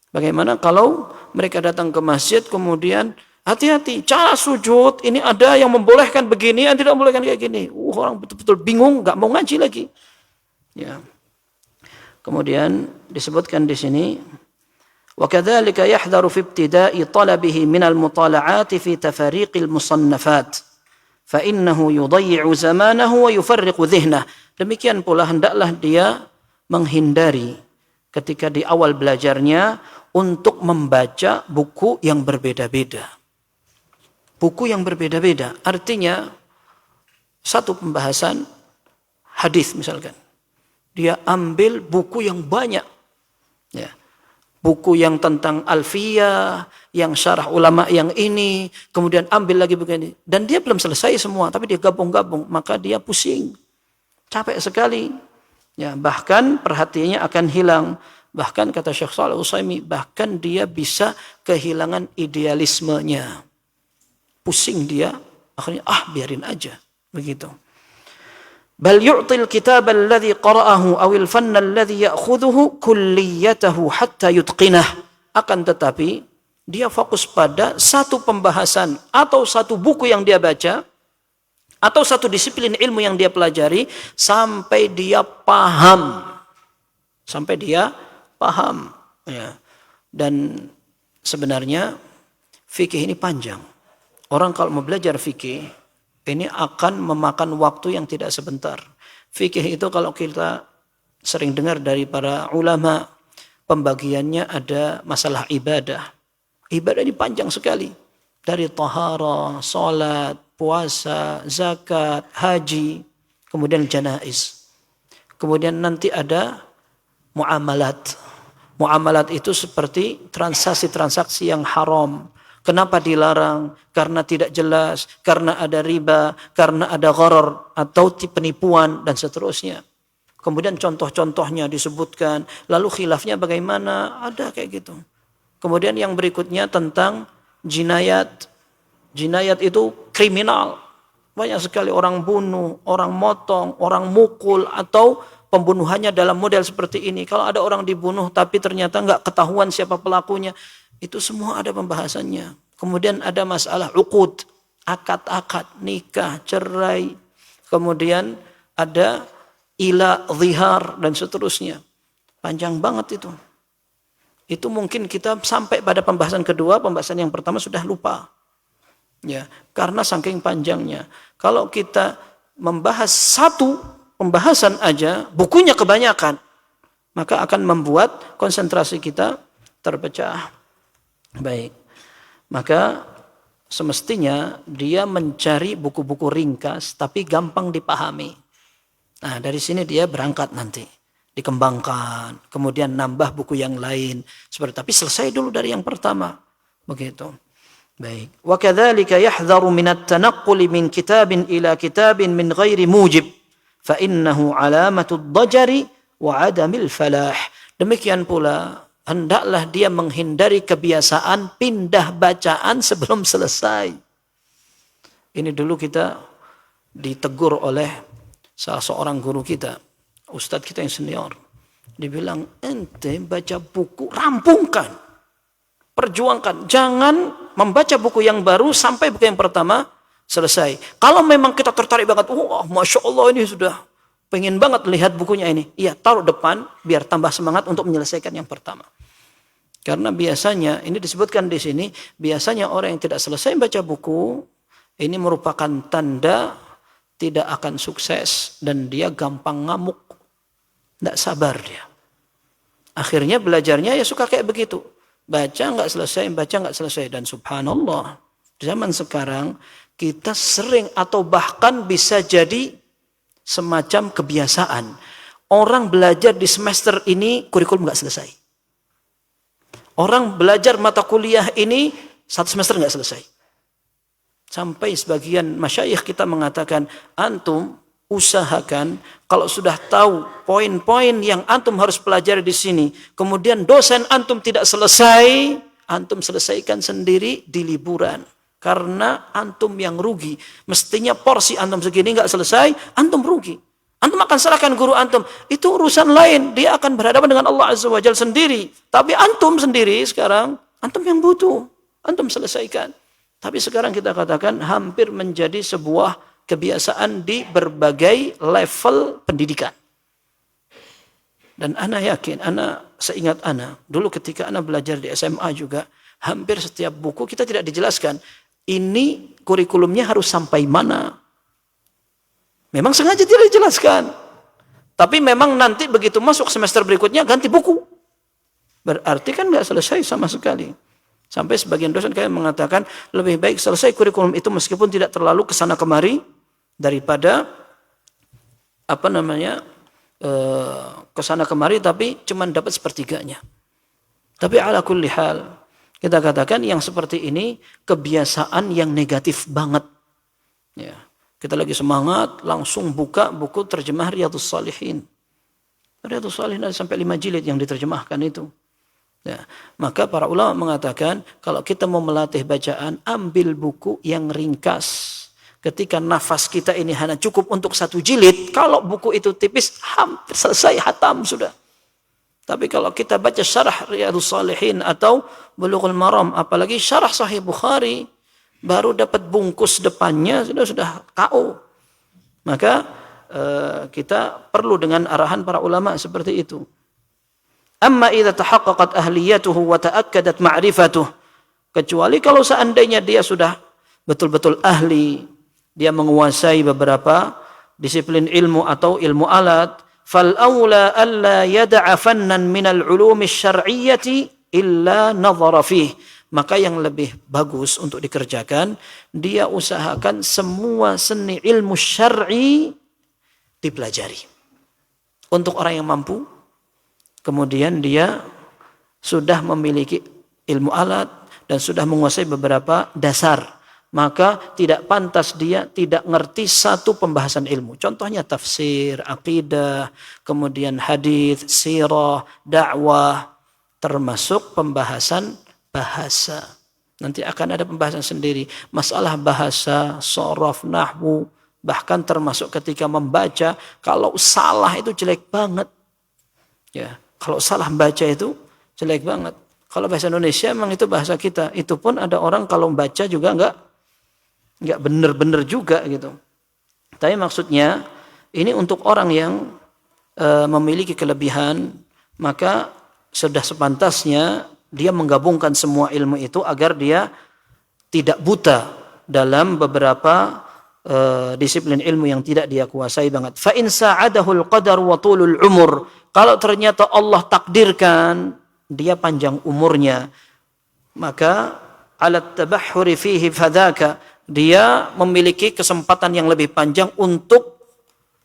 Speaker 3: Bagaimana kalau mereka datang ke masjid kemudian hati-hati, cara sujud ini ada yang membolehkan begini, yang tidak membolehkan kayak gini. Orang betul-betul bingung, nggak mau ngaji lagi. Ya. Kemudian disebutkan di sini, وَكَذَلِكَ يَحْذَرُ فِي ابْتِدَاءِ طَلَبِهِ مِنَ الْمُطَالَعَاتِ فِي تَفَرِيقِ الْمُصَنَّفَاتِ فَإِنَّهُ يُضَيِّعُ زَمَانَهُ وَيُفَرِّقُ ذِهْنَهُ. Demikian pula hendaklah dia menghindari ketika di awal belajarnya untuk membaca buku yang berbeda-beda. Buku yang berbeda-beda artinya satu pembahasan hadis misalkan. Dia ambil buku yang banyak. Ya. Buku yang tentang Alfiyah, yang syarah ulama yang ini, kemudian ambil lagi begini. Dan dia belum selesai semua, tapi dia gabung-gabung, maka dia pusing. Capek sekali. Ya, bahkan perhatiannya akan hilang. Bahkan kata Syekh Shalih Al-Utsaimin, bahkan dia bisa kehilangan idealismenya. Pusing dia, akhirnya biarin aja. Begitu. Bal yu'til kitab alladhi qara'ahu awil fanna alladhi ya'khudhuhu kulliyatahu hatta yutqinah. Akan tetapi dia fokus pada satu pembahasan atau satu buku yang dia baca atau satu disiplin ilmu yang dia pelajari sampai dia paham. Sampai dia paham. Ya. Dan sebenarnya fikih ini panjang. Orang kalau mau belajar fikih ini akan memakan waktu yang tidak sebentar. Fikih itu kalau kita sering dengar dari para ulama, pembagiannya ada masalah ibadah. Ibadah ini panjang sekali. Dari taharah, salat, puasa, zakat, haji, kemudian janaiz. Kemudian nanti ada muamalat. Muamalat itu seperti transaksi-transaksi yang haram. Kenapa dilarang? Karena tidak jelas, karena ada riba, karena ada gharar atau penipuan dan seterusnya. Kemudian contoh-contohnya disebutkan, lalu khilafnya bagaimana? Ada kayak gitu. Kemudian yang berikutnya tentang jinayat. Jinayat itu kriminal. Banyak sekali orang bunuh, orang motong, orang mukul atau pembunuhannya dalam model seperti ini. Kalau ada orang dibunuh tapi ternyata nggak ketahuan siapa pelakunya, itu semua ada pembahasannya. Kemudian ada masalah uqud, akad-akad, nikah, cerai. Kemudian ada ila, zihar dan seterusnya. Panjang banget itu. Itu mungkin kita sampai pada pembahasan kedua, pembahasan yang pertama sudah lupa. Ya, karena saking panjangnya. Kalau kita membahas satu pembahasan aja, bukunya kebanyakan, maka akan membuat konsentrasi kita terpecah. Baik. Maka semestinya dia mencari buku-buku ringkas tapi gampang dipahami. Nah, dari sini dia berangkat nanti, dikembangkan, kemudian nambah buku yang lain. Tapi selesai dulu dari yang pertama. Begitu. Baik. Wa kadzalika yahdharu min at-tanaqqul min kitabin ila kitabin min ghairi mujib, fa innahu alamatud dajari wa adamil falah. Demikian pula hendaklah dia menghindari kebiasaan pindah bacaan sebelum selesai. Ini dulu kita ditegur oleh salah seorang guru kita, ustadz kita yang senior. Dibilang, ente baca buku, rampungkan, perjuangkan. Jangan membaca buku yang baru sampai buku yang pertama selesai. Kalau memang kita tertarik banget, Masya Allah ini sudah pengen banget lihat bukunya ini. Iya, taruh depan biar tambah semangat untuk menyelesaikan yang pertama. Karena biasanya, ini disebutkan di sini, biasanya orang yang tidak selesai baca buku, ini merupakan tanda tidak akan sukses dan dia gampang ngamuk. Tidak sabar dia. Akhirnya belajarnya ya suka kayak begitu. Baca nggak selesai, baca nggak selesai. Dan subhanallah, di zaman sekarang kita sering atau bahkan bisa jadi semacam kebiasaan. orang belajar di semester ini kurikulum nggak selesai. Orang belajar mata kuliah ini satu semester nggak selesai. Sampai sebagian masyayikh kita mengatakan, antum usahakan kalau sudah tahu poin-poin yang antum harus pelajari di sini, kemudian dosen antum tidak selesai, antum selesaikan sendiri di liburan. Karena antum yang rugi. Mestinya porsi antum segini nggak selesai, antum rugi. Antum akan serahkan guru antum. Itu urusan lain. Dia akan berhadapan dengan Allah Azza wa Jalla sendiri. Tapi antum sendiri sekarang, antum yang butuh. Antum selesaikan. Tapi sekarang kita katakan hampir menjadi sebuah kebiasaan di berbagai level pendidikan. Dan ana yakin, seingat ana, dulu ketika ana belajar di SMA juga, hampir setiap buku kita tidak dijelaskan. Ini kurikulumnya harus sampai mana. Memang sengaja tidak dijelaskan. Tapi memang nanti begitu masuk semester berikutnya ganti buku. Berarti kan nggak selesai sama sekali. Sampai sebagian dosen kayak mengatakan lebih baik selesai kurikulum itu meskipun tidak terlalu kesana kemari daripada kesana kemari tapi cuma dapat sepertiganya. Tapi ala kulli hal kita katakan yang seperti ini kebiasaan yang negatif banget. Ya. Kita lagi semangat, langsung buka buku terjemah Riyadhus Shalihin. Riyadhus Shalihin ada sampai 5 jilid yang diterjemahkan itu. Ya. Maka para ulama mengatakan, kalau kita mau melatih bacaan, ambil buku yang ringkas. Ketika nafas kita ini hanya cukup untuk 1 jilid, kalau buku itu tipis, hampir selesai, hatam sudah. Tapi kalau kita baca syarah Riyadhus Shalihin atau Bulughul Maram, apalagi syarah Sahih Bukhari, baru dapat bungkus depannya sudah KO. Maka kita perlu dengan arahan para ulama seperti itu. Amma idza tahaqqaqat ahliyatuhu wa ta'akkadat ma'rifatuh. Kecuali kalau seandainya dia sudah betul-betul ahli, dia menguasai beberapa disiplin ilmu atau ilmu alat, fal aula alla yad'a fannan minal ulumi syar'iyyati illa nadhara fihi. Maka yang lebih bagus untuk dikerjakan, dia usahakan semua seni ilmu syar'i dipelajari. Untuk orang yang mampu, kemudian dia sudah memiliki ilmu alat dan sudah menguasai beberapa dasar, maka tidak pantas dia tidak ngerti satu pembahasan ilmu. Contohnya tafsir, akidah, kemudian hadis, sirah, dakwah, termasuk pembahasan bahasa. Nanti akan ada pembahasan sendiri. Masalah bahasa, sorof, nahwu, bahkan termasuk ketika membaca, kalau salah itu jelek banget. Ya, kalau salah baca itu jelek banget. Kalau bahasa Indonesia memang itu bahasa kita. Itu pun ada orang kalau membaca juga enggak benar-benar juga gitu. Tapi maksudnya ini untuk orang yang memiliki kelebihan, maka sudah sepantasnya dia menggabungkan semua ilmu itu agar dia tidak buta dalam beberapa disiplin ilmu yang tidak dia kuasai banget. Fa in sa'adahul qadar wa tulul umur. Kalau ternyata Allah takdirkan dia panjang umurnya, maka alat tabahhuri fihi fadhaka, dia memiliki kesempatan yang lebih panjang untuk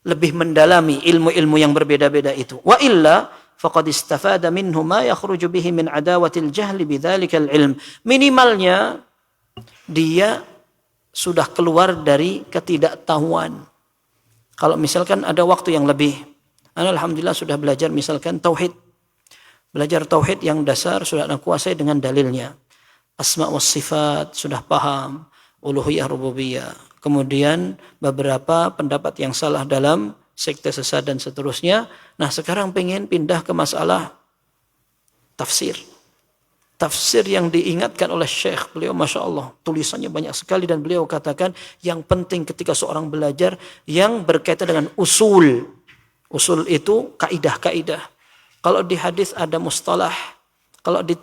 Speaker 3: lebih mendalami ilmu-ilmu yang berbeda-beda itu. Wa illa faqad istafada minhu ma yakhruju bihi min adawatil jahli bidzalikal ilm. Minimalnya dia sudah keluar dari ketidaktahuan. Kalau misalkan ada waktu yang lebih, alhamdulillah sudah belajar misalkan tauhid. Belajar tauhid yang dasar sudah kuasai dengan dalilnya. Asma was sifat sudah paham, uluhiyah rububiyah. Kemudian beberapa pendapat yang salah dalam sekte sesat dan seterusnya. Nah sekarang pengen pindah ke masalah tafsir. Tafsir yang diingatkan oleh Syekh, beliau Masya Allah tulisannya banyak sekali dan beliau katakan yang penting ketika seorang belajar yang berkaitan dengan usul. Usul itu kaidah-kaidah. Kalau di hadis ada mustalah, kalau di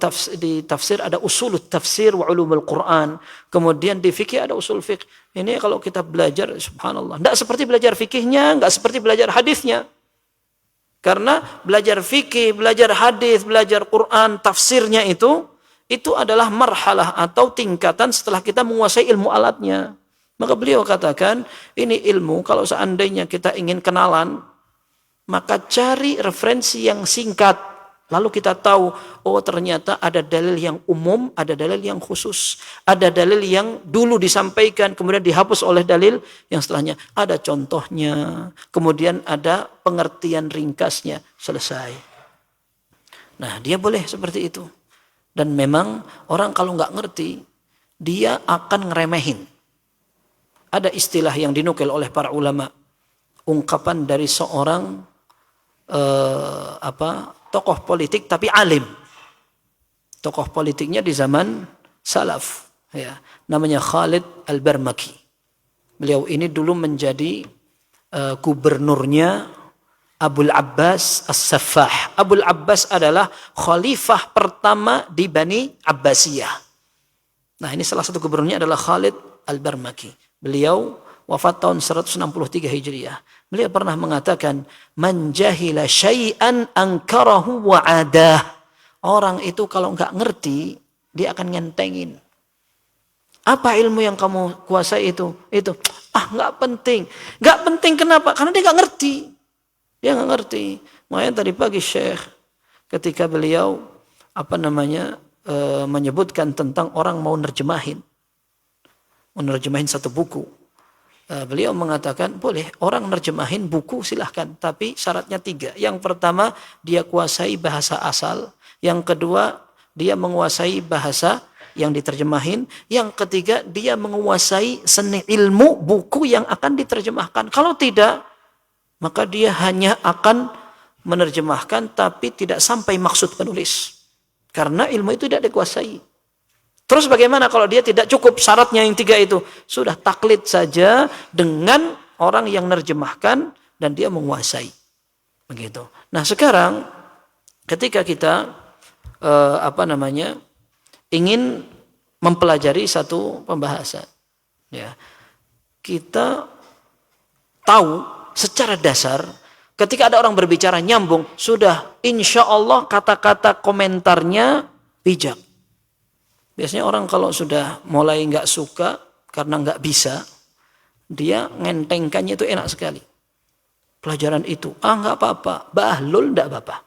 Speaker 3: tafsir ada usul tafsir wa ulumul Quran. Kemudian di fikih ada usul fikih. Ini kalau kita belajar, subhanallah, tidak seperti belajar fikihnya, tidak seperti belajar hadisnya. Karena belajar fikih, belajar hadis, belajar Quran, tafsirnya itu adalah marhalah atau tingkatan setelah kita menguasai ilmu alatnya. Maka beliau katakan, ini ilmu kalau seandainya kita ingin kenalan, maka cari referensi yang singkat. Lalu kita tahu, oh ternyata ada dalil yang umum, ada dalil yang khusus. Ada dalil yang dulu disampaikan, kemudian dihapus oleh dalil yang setelahnya. Ada contohnya, kemudian ada pengertian ringkasnya, selesai. Nah, dia boleh seperti itu. Dan memang orang kalau nggak ngerti, dia akan ngeremehin. Ada istilah yang dinukil oleh para ulama. Ungkapan dari seorang tokoh politik tapi alim. Tokoh politiknya di zaman salaf, ya. Namanya Khalid Al-Barmaki. Beliau ini dulu menjadi gubernurnya Abul Abbas As-Saffah. Abul Abbas adalah khalifah pertama di Bani Abbasiyah. Nah, ini salah satu gubernurnya adalah Khalid Al-Barmaki. Beliau wafat tahun 163 Hijriah. Beliau pernah mengatakan, man jahila syai'an ankarahu wa adah. Orang itu kalau nggak ngerti, dia akan ngentengin. Apa ilmu yang kamu kuasai itu? Itu. Nggak penting. Nggak penting kenapa? Karena dia nggak ngerti. Dia nggak ngerti. Makanya tadi pagi Syekh, ketika beliau menyebutkan tentang orang mau nerjemahin satu buku. Beliau mengatakan boleh orang nerjemahin buku silahkan, tapi syaratnya 3. Yang pertama dia kuasai bahasa asal, yang kedua dia menguasai bahasa yang diterjemahin, yang ketiga dia menguasai seni ilmu buku yang akan diterjemahkan. Kalau tidak, maka dia hanya akan menerjemahkan tapi tidak sampai maksud penulis, karena ilmu itu tidak dikuasai. Terus bagaimana kalau dia tidak cukup syaratnya yang 3 itu? Sudah taklid saja dengan orang yang nerjemahkan dan dia menguasai. Begitu. Nah, sekarang ketika kita ingin mempelajari satu pembahasan, ya. Kita tahu secara dasar ketika ada orang berbicara nyambung, sudah insya Allah kata-kata komentarnya bijak. Biasanya orang kalau sudah mulai nggak suka karena nggak bisa, dia ngentengkannya itu enak sekali. Pelajaran itu, nggak apa-apa, bahlul nggak apa-apa.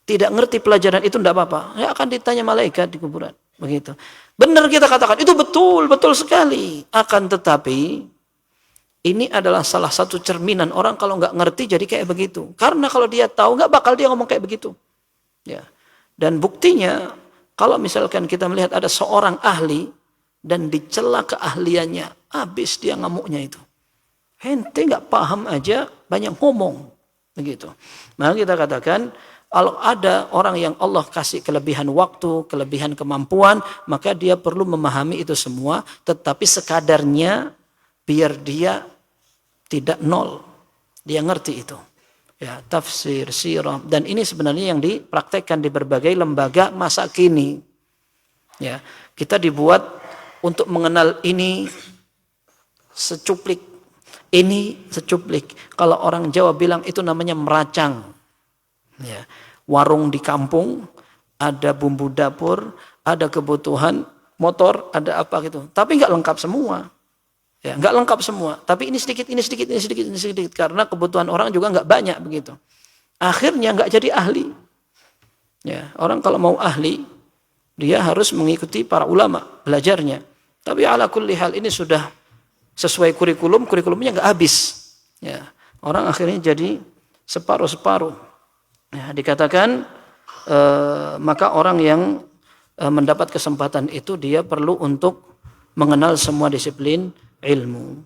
Speaker 3: Tidak ngerti pelajaran itu nggak apa-apa. Ya akan ditanya malaikat di kuburan, begitu. Benar kita katakan itu betul sekali. Akan tetapi ini adalah salah satu cerminan orang kalau nggak ngerti jadi kayak begitu. Karena kalau dia tahu nggak bakal dia ngomong kayak begitu. Ya. Dan buktinya, kalau misalkan kita melihat ada seorang ahli dan dicela keahliannya, habis dia ngamuknya itu. Ente nggak paham aja banyak ngomong, begitu. Maka kita katakan kalau ada orang yang Allah kasih kelebihan waktu, kelebihan kemampuan, maka dia perlu memahami itu semua, tetapi sekadarnya biar dia tidak nol, dia ngerti itu. Ya, tafsir, sirah, dan ini sebenarnya yang dipraktekkan di berbagai lembaga masa kini. Ya, kita dibuat untuk mengenal ini secuplik, ini secuplik. Kalau orang Jawa bilang itu namanya meracang. Ya, warung di kampung, ada bumbu dapur, ada kebutuhan motor, ada apa gitu. Tapi nggak lengkap semua. Ya, nggak lengkap semua, tapi ini sedikit, ini sedikit, ini sedikit, ini sedikit, karena kebutuhan orang juga nggak banyak begitu. Akhirnya nggak jadi ahli. Ya, orang kalau mau ahli, dia harus mengikuti para ulama, belajarnya. Tapi ala kulli hal ini sudah sesuai kurikulumnya nggak habis. Ya, orang akhirnya jadi separuh-separuh. Ya, dikatakan maka orang yang mendapat kesempatan itu dia perlu untuk mengenal semua disiplin ilmu.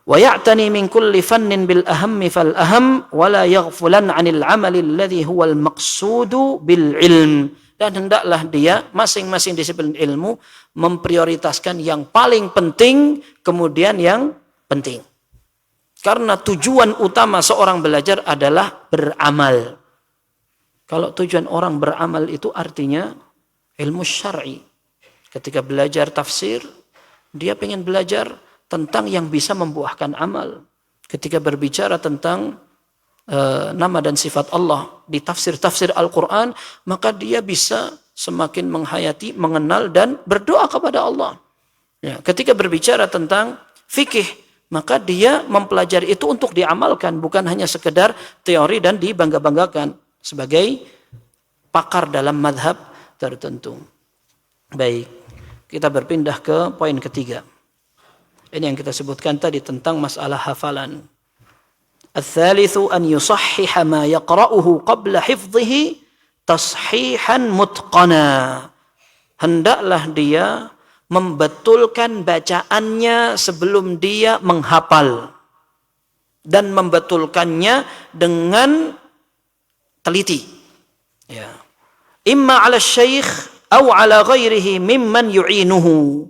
Speaker 3: Wa ya'tani min kulli fannin bil ahammi fal aham wa la yaghfulan 'anil 'amali alladhi huwa al maqsudu bil ilm. Dan hendaklah dia masing-masing disiplin ilmu memprioritaskan yang paling penting kemudian yang penting. Karena tujuan utama seorang belajar adalah beramal. Kalau tujuan orang beramal itu artinya ilmu syar'i. Ketika belajar tafsir, dia pengen belajar tentang yang bisa membuahkan amal. Ketika berbicara tentang nama dan sifat Allah di tafsir-tafsir Al-Quran, maka dia bisa semakin menghayati, mengenal dan berdoa kepada Allah. Ya, ketika berbicara tentang fikih, maka dia mempelajari itu untuk diamalkan, bukan hanya sekedar teori dan dibangga-banggakan sebagai pakar dalam madhab tertentu. Baik, kita berpindah ke poin ketiga. Ini yang kita sebutkan tadi tentang masalah hafalan. Ats-tsalitsu an yusahhiha ma yaqra'uhu qabla hifdhihi tashihan mutqana. Hendaklah dia membetulkan bacaannya sebelum dia menghafal dan membetulkannya dengan teliti. Ya. Imma 'ala syekh atau 'ala ghairihi mimman yu'inuhu.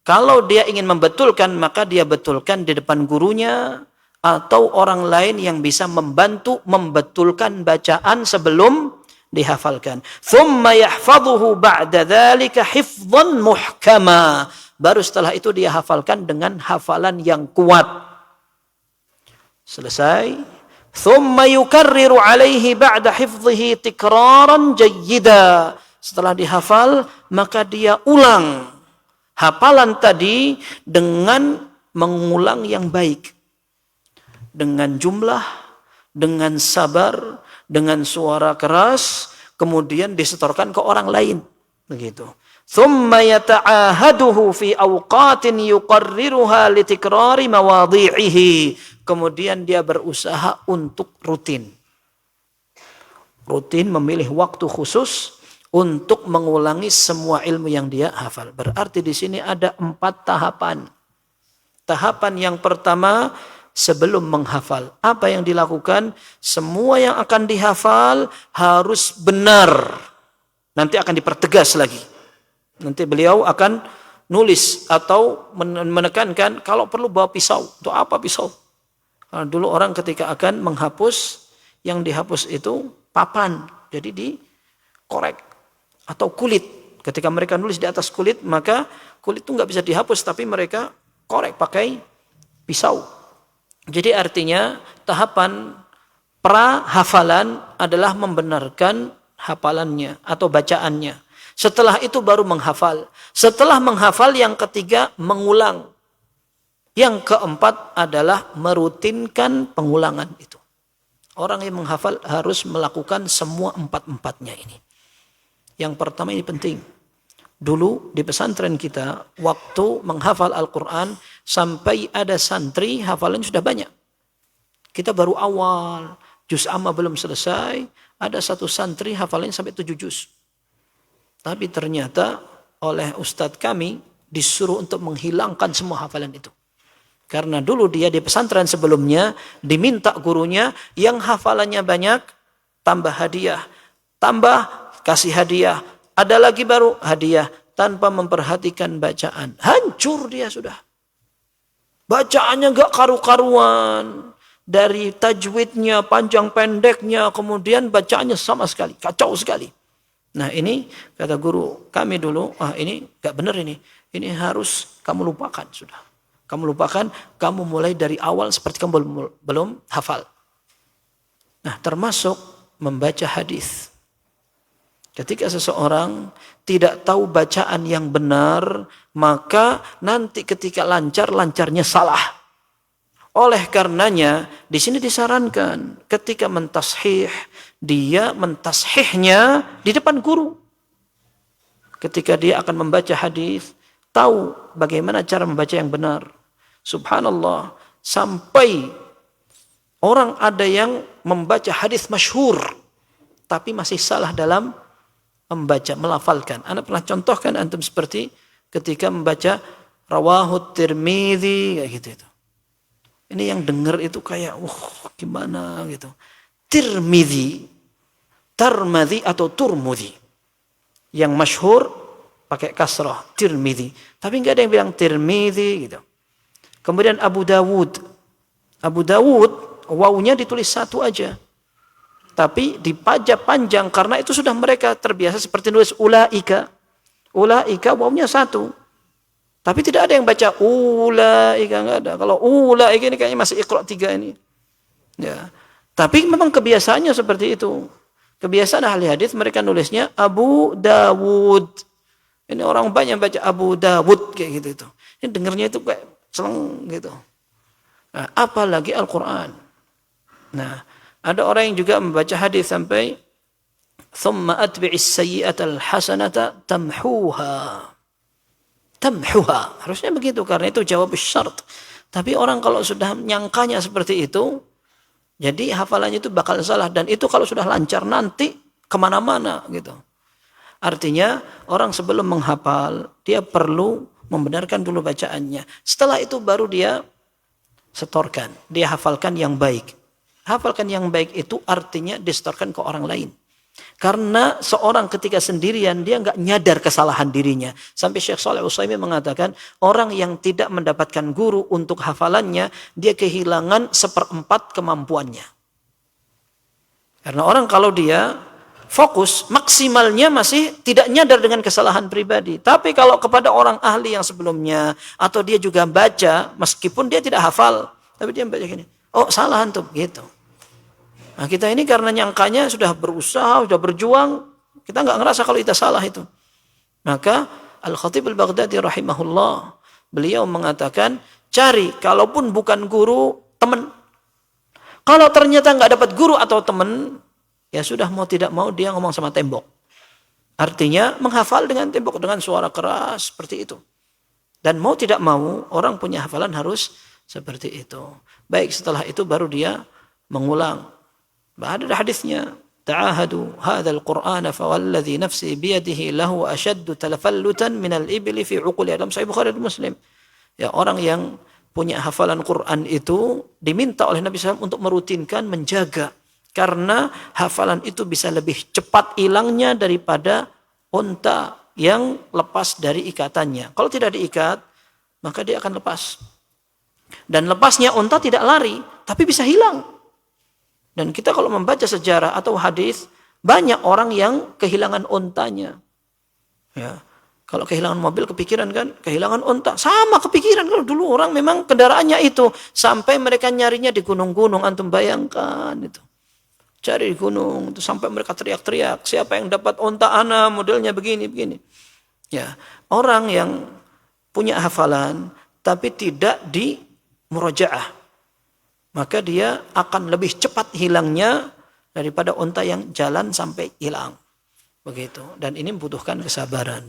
Speaker 3: Kalau dia ingin membetulkan, maka dia betulkan di depan gurunya atau orang lain yang bisa membantu membetulkan bacaan sebelum dihafalkan. Thumma yahfadhuhu ba'da dzalika hifdhan muhkama. Baru setelah itu dia hafalkan dengan hafalan yang kuat. Selesai. Thumma yukarriru alaihi ba'da hifdhihi tikraran jayyida. Setelah dihafal, maka dia ulang hafalan tadi dengan mengulang yang baik. Dengan jumlah, dengan sabar, dengan suara keras, kemudian disetorkan ke orang lain. Begitu. Thumma yata'ahaduhu fi awqatin yuqarriruha litikrari mawadhi'ihi. Kemudian dia berusaha untuk rutin. Rutin memilih waktu khusus untuk mengulangi semua ilmu yang dia hafal. Berarti di sini ada 4 tahapan. Tahapan yang pertama sebelum menghafal. Apa yang dilakukan? Semua yang akan dihafal harus benar. Nanti akan dipertegas lagi. Nanti beliau akan nulis atau menekankan kalau perlu bawa pisau. Untuk apa pisau? Karena dulu orang ketika akan menghapus, yang dihapus itu papan. Jadi dikorek. Atau kulit. Ketika mereka nulis di atas kulit, maka kulit itu nggak bisa dihapus, tapi mereka korek pakai pisau. Jadi artinya tahapan pra-hafalan adalah membenarkan hafalannya atau bacaannya. Setelah itu baru menghafal. Setelah menghafal yang ketiga mengulang. Yang keempat adalah merutinkan pengulangan itu. Orang yang menghafal harus melakukan semua 4-4-nya ini. Yang pertama ini penting. Dulu di pesantren kita, waktu menghafal Al-Quran, sampai ada santri hafalan sudah banyak. Kita baru awal, juz amma belum selesai, ada satu santri hafalannya sampai 7 juz. Tapi ternyata oleh ustadz kami disuruh untuk menghilangkan semua hafalan itu. Karena dulu dia di pesantren sebelumnya diminta gurunya yang hafalannya banyak, tambah hadiah, tambah kasih hadiah, ada lagi baru hadiah, tanpa memperhatikan bacaan. Hancur dia sudah. Bacaannya gak karu-karuan. Dari tajwidnya, panjang pendeknya, kemudian bacaannya sama sekali. Kacau sekali. Nah ini kata guru kami dulu, ini gak benar ini. Ini harus kamu lupakan sudah. Kamu lupakan, kamu mulai dari awal seperti kamu belum hafal. Nah termasuk membaca hadis. Ketika seseorang tidak tahu bacaan yang benar, maka nanti ketika lancarnya salah. Oleh karenanya, di sini disarankan ketika mentashih, dia mentashihnya di depan guru. Ketika dia akan membaca hadis, tahu bagaimana cara membaca yang benar. Subhanallah, sampai orang ada yang membaca hadis masyhur, tapi masih salah dalam membaca, melafalkan. Anda pernah contohkan antum seperti ketika membaca Rawahu Tirmidzi kayak gitu itu. Ini yang dengar itu kayak gimana gitu. Tirmidzi, Tarmadzi atau Turmudzi. Yang masyhur pakai kasrah, Tirmidzi. Tapi enggak ada yang bilang Tirmidzi gitu. Kemudian Abu Dawud. Abu Dawud wawunya ditulis satu aja. Tapi dipajak panjang karena itu sudah mereka terbiasa seperti nulis ulaika. Ulaika wawunya satu. Tapi tidak ada yang baca ulaika, enggak ada. Kalau ulaika ini kayaknya masih Iqra 3 ini. Ya. Tapi memang kebiasaannya seperti itu. Kebiasaan ahli hadis mereka nulisnya Abu Dawud. Ini orang banyak baca Abu Dawud kayak gitu itu. Ini dengarnya itu kayak seleng gitu. Nah, apalagi Al-Quran. Nah, ada orang yang juga membaca hadis sampai thumma atbi'is sayyi'atal hasanata tamhuha. Tamhuha. Harusnya begitu karena itu jawab syarat. Tapi orang kalau sudah nyangkanya seperti itu, jadi hafalannya itu bakal salah. Dan itu kalau sudah lancar nanti kemana-mana gitu. Artinya orang sebelum menghafal, dia perlu membenarkan dulu bacaannya. Setelah itu baru dia setorkan. Dia hafalkan yang baik. Hafalkan yang baik itu artinya disetorkan ke orang lain. Karena seorang ketika sendirian dia nggak nyadar kesalahan dirinya. Sampai Syekh Shalih Al-Utsaimin mengatakan orang yang tidak mendapatkan guru untuk hafalannya dia kehilangan 1/4 kemampuannya. Karena orang kalau dia fokus maksimalnya masih tidak nyadar dengan kesalahan pribadi. Tapi kalau kepada orang ahli yang sebelumnya atau dia juga baca meskipun dia tidak hafal, tapi dia baca gini, oh salah antum gitu. Nah kita ini karena nyangkanya sudah berusaha, sudah berjuang, kita nggak ngerasa kalau kita salah itu. Maka Al-Khatib Al-Baghdadi rahimahullah, beliau mengatakan, cari kalaupun bukan guru, teman. Kalau ternyata nggak dapat guru atau teman, ya sudah mau tidak mau dia ngomong sama tembok. Artinya menghafal dengan tembok, dengan suara keras seperti itu. Dan mau tidak mau orang punya hafalan harus seperti itu. Baik setelah itu baru dia mengulang. Ada hadisnya, ta'ahadu hadzal Qur'ana fa walladzi nafsi biyadihi lahu ashaddu talafallutan minal ibli fi uquli dalam Sahih Bukhari dan Muslim. Ya orang yang punya hafalan Quran itu diminta oleh Nabi SAW untuk merutinkan, menjaga. Karena hafalan itu bisa lebih cepat hilangnya daripada unta yang lepas dari ikatannya. Kalau tidak diikat, maka dia akan lepas. Dan lepasnya unta tidak lari, tapi bisa hilang. Dan kita kalau membaca sejarah atau hadis, banyak orang yang kehilangan untanya. Ya, kalau kehilangan mobil kepikiran kan, kehilangan unta. Sama kepikiran kalau dulu orang memang kendaraannya itu. Sampai mereka nyarinya di gunung-gunung, antum bayangkan itu. Cari di gunung, itu sampai mereka teriak-teriak. Siapa yang dapat unta ana, modelnya begini-begini. Ya, orang yang punya hafalan, tapi tidak di murajaah, maka dia akan lebih cepat hilangnya daripada unta yang jalan sampai hilang. Begitu. Dan ini membutuhkan kesabaran.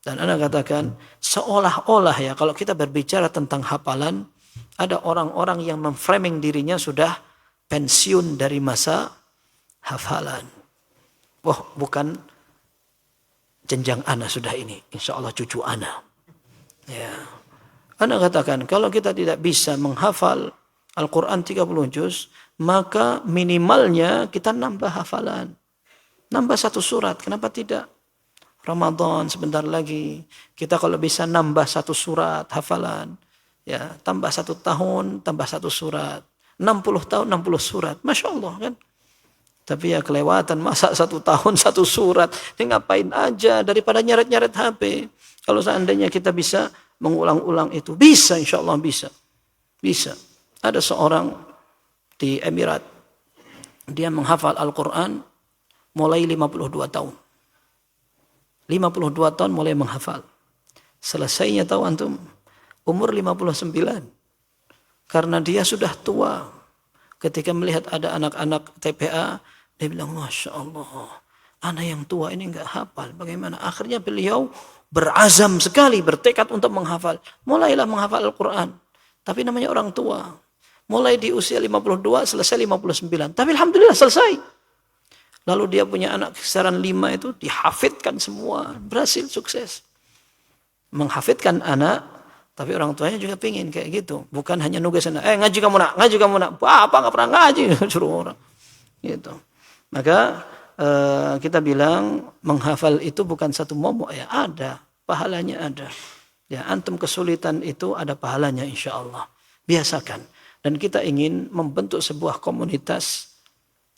Speaker 3: Dan Anda katakan, seolah-olah ya kalau kita berbicara tentang hafalan, ada orang-orang yang memframing dirinya sudah pensiun dari masa hafalan. Wah, bukan jenjang Ana sudah ini. Insya Allah cucu Ana. Ya. Anda katakan, kalau kita tidak bisa menghafal Al-Quran 30 juz, maka minimalnya kita nambah hafalan. Nambah 1 surat, kenapa tidak? Ramadan sebentar lagi, kita kalau bisa nambah 1 surat hafalan, ya tambah 1 tahun, tambah 1 surat. 60 tahun, 60 surat. Masya Allah kan? Tapi ya kelewatan, masa 1 tahun 1 surat. Ini ngapain aja daripada nyeret-nyeret HP. Kalau seandainya kita bisa mengulang-ulang itu, bisa insya Allah bisa. Bisa. Ada seorang di Emirat, dia menghafal Al-Quran mulai 52 tahun. 52 tahun mulai menghafal. Selesainya tahu antum, umur 59. Karena dia sudah tua. Ketika melihat ada anak-anak TPA, dia bilang, Masya Allah, anak yang tua ini enggak hafal. Bagaimana? Akhirnya beliau berazam sekali, bertekad untuk menghafal. Mulailah menghafal Al-Quran. Tapi namanya orang tua. Mulai di usia 52, selesai 59. Tapi Alhamdulillah selesai. Lalu dia punya anak kisaran 5 itu dihafidkan semua. Berhasil, sukses. Menghafidkan anak, tapi orang tuanya juga pengen kayak gitu. Bukan hanya nugas anak. Ngaji kamu nak, ngaji kamu nak. Apa nggak pernah ngaji, suruh orang. Gitu. Maka kita bilang menghafal itu bukan satu momok ya. Ada, pahalanya ada. Ya, antum kesulitan itu ada pahalanya insya Allah. Biasakan. Dan kita ingin membentuk sebuah komunitas,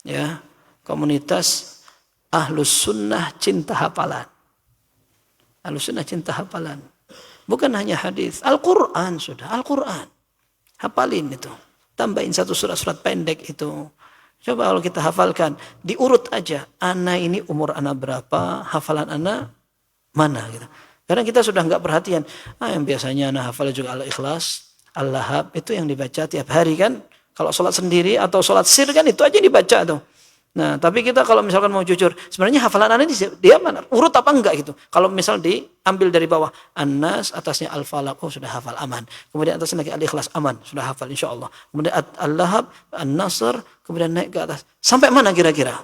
Speaker 3: ya, komunitas Ahlus Sunnah cinta hafalan. Ahlus Sunnah cinta hafalan. Bukan hanya hadis, Al-Quran sudah, Al-Quran. Hafalin itu. Tambahin 1 surat-surat pendek itu. Coba kalau kita hafalkan, diurut aja. Ana ini umur ana berapa, hafalan ana mana gitu. Karena kita sudah nggak perhatian. Yang biasanya ana hafal juga Al-Ikhlas. Al-Lahab itu yang dibaca tiap hari kan. Kalau sholat sendiri atau sholat sir kan itu aja yang dibaca tuh. Nah, tapi kita kalau misalkan mau jujur, sebenarnya hafalan Anda ini dia mana? Urut apa enggak gitu. Kalau misal diambil dari bawah, An-Nas, atasnya Al-Falaq, oh sudah hafal, aman. Kemudian atasnya lagi Al-Ikhlas, aman, sudah hafal insyaallah. Kemudian Al-Lahab, An-Nasr, kemudian naik ke atas. Sampai mana kira-kira?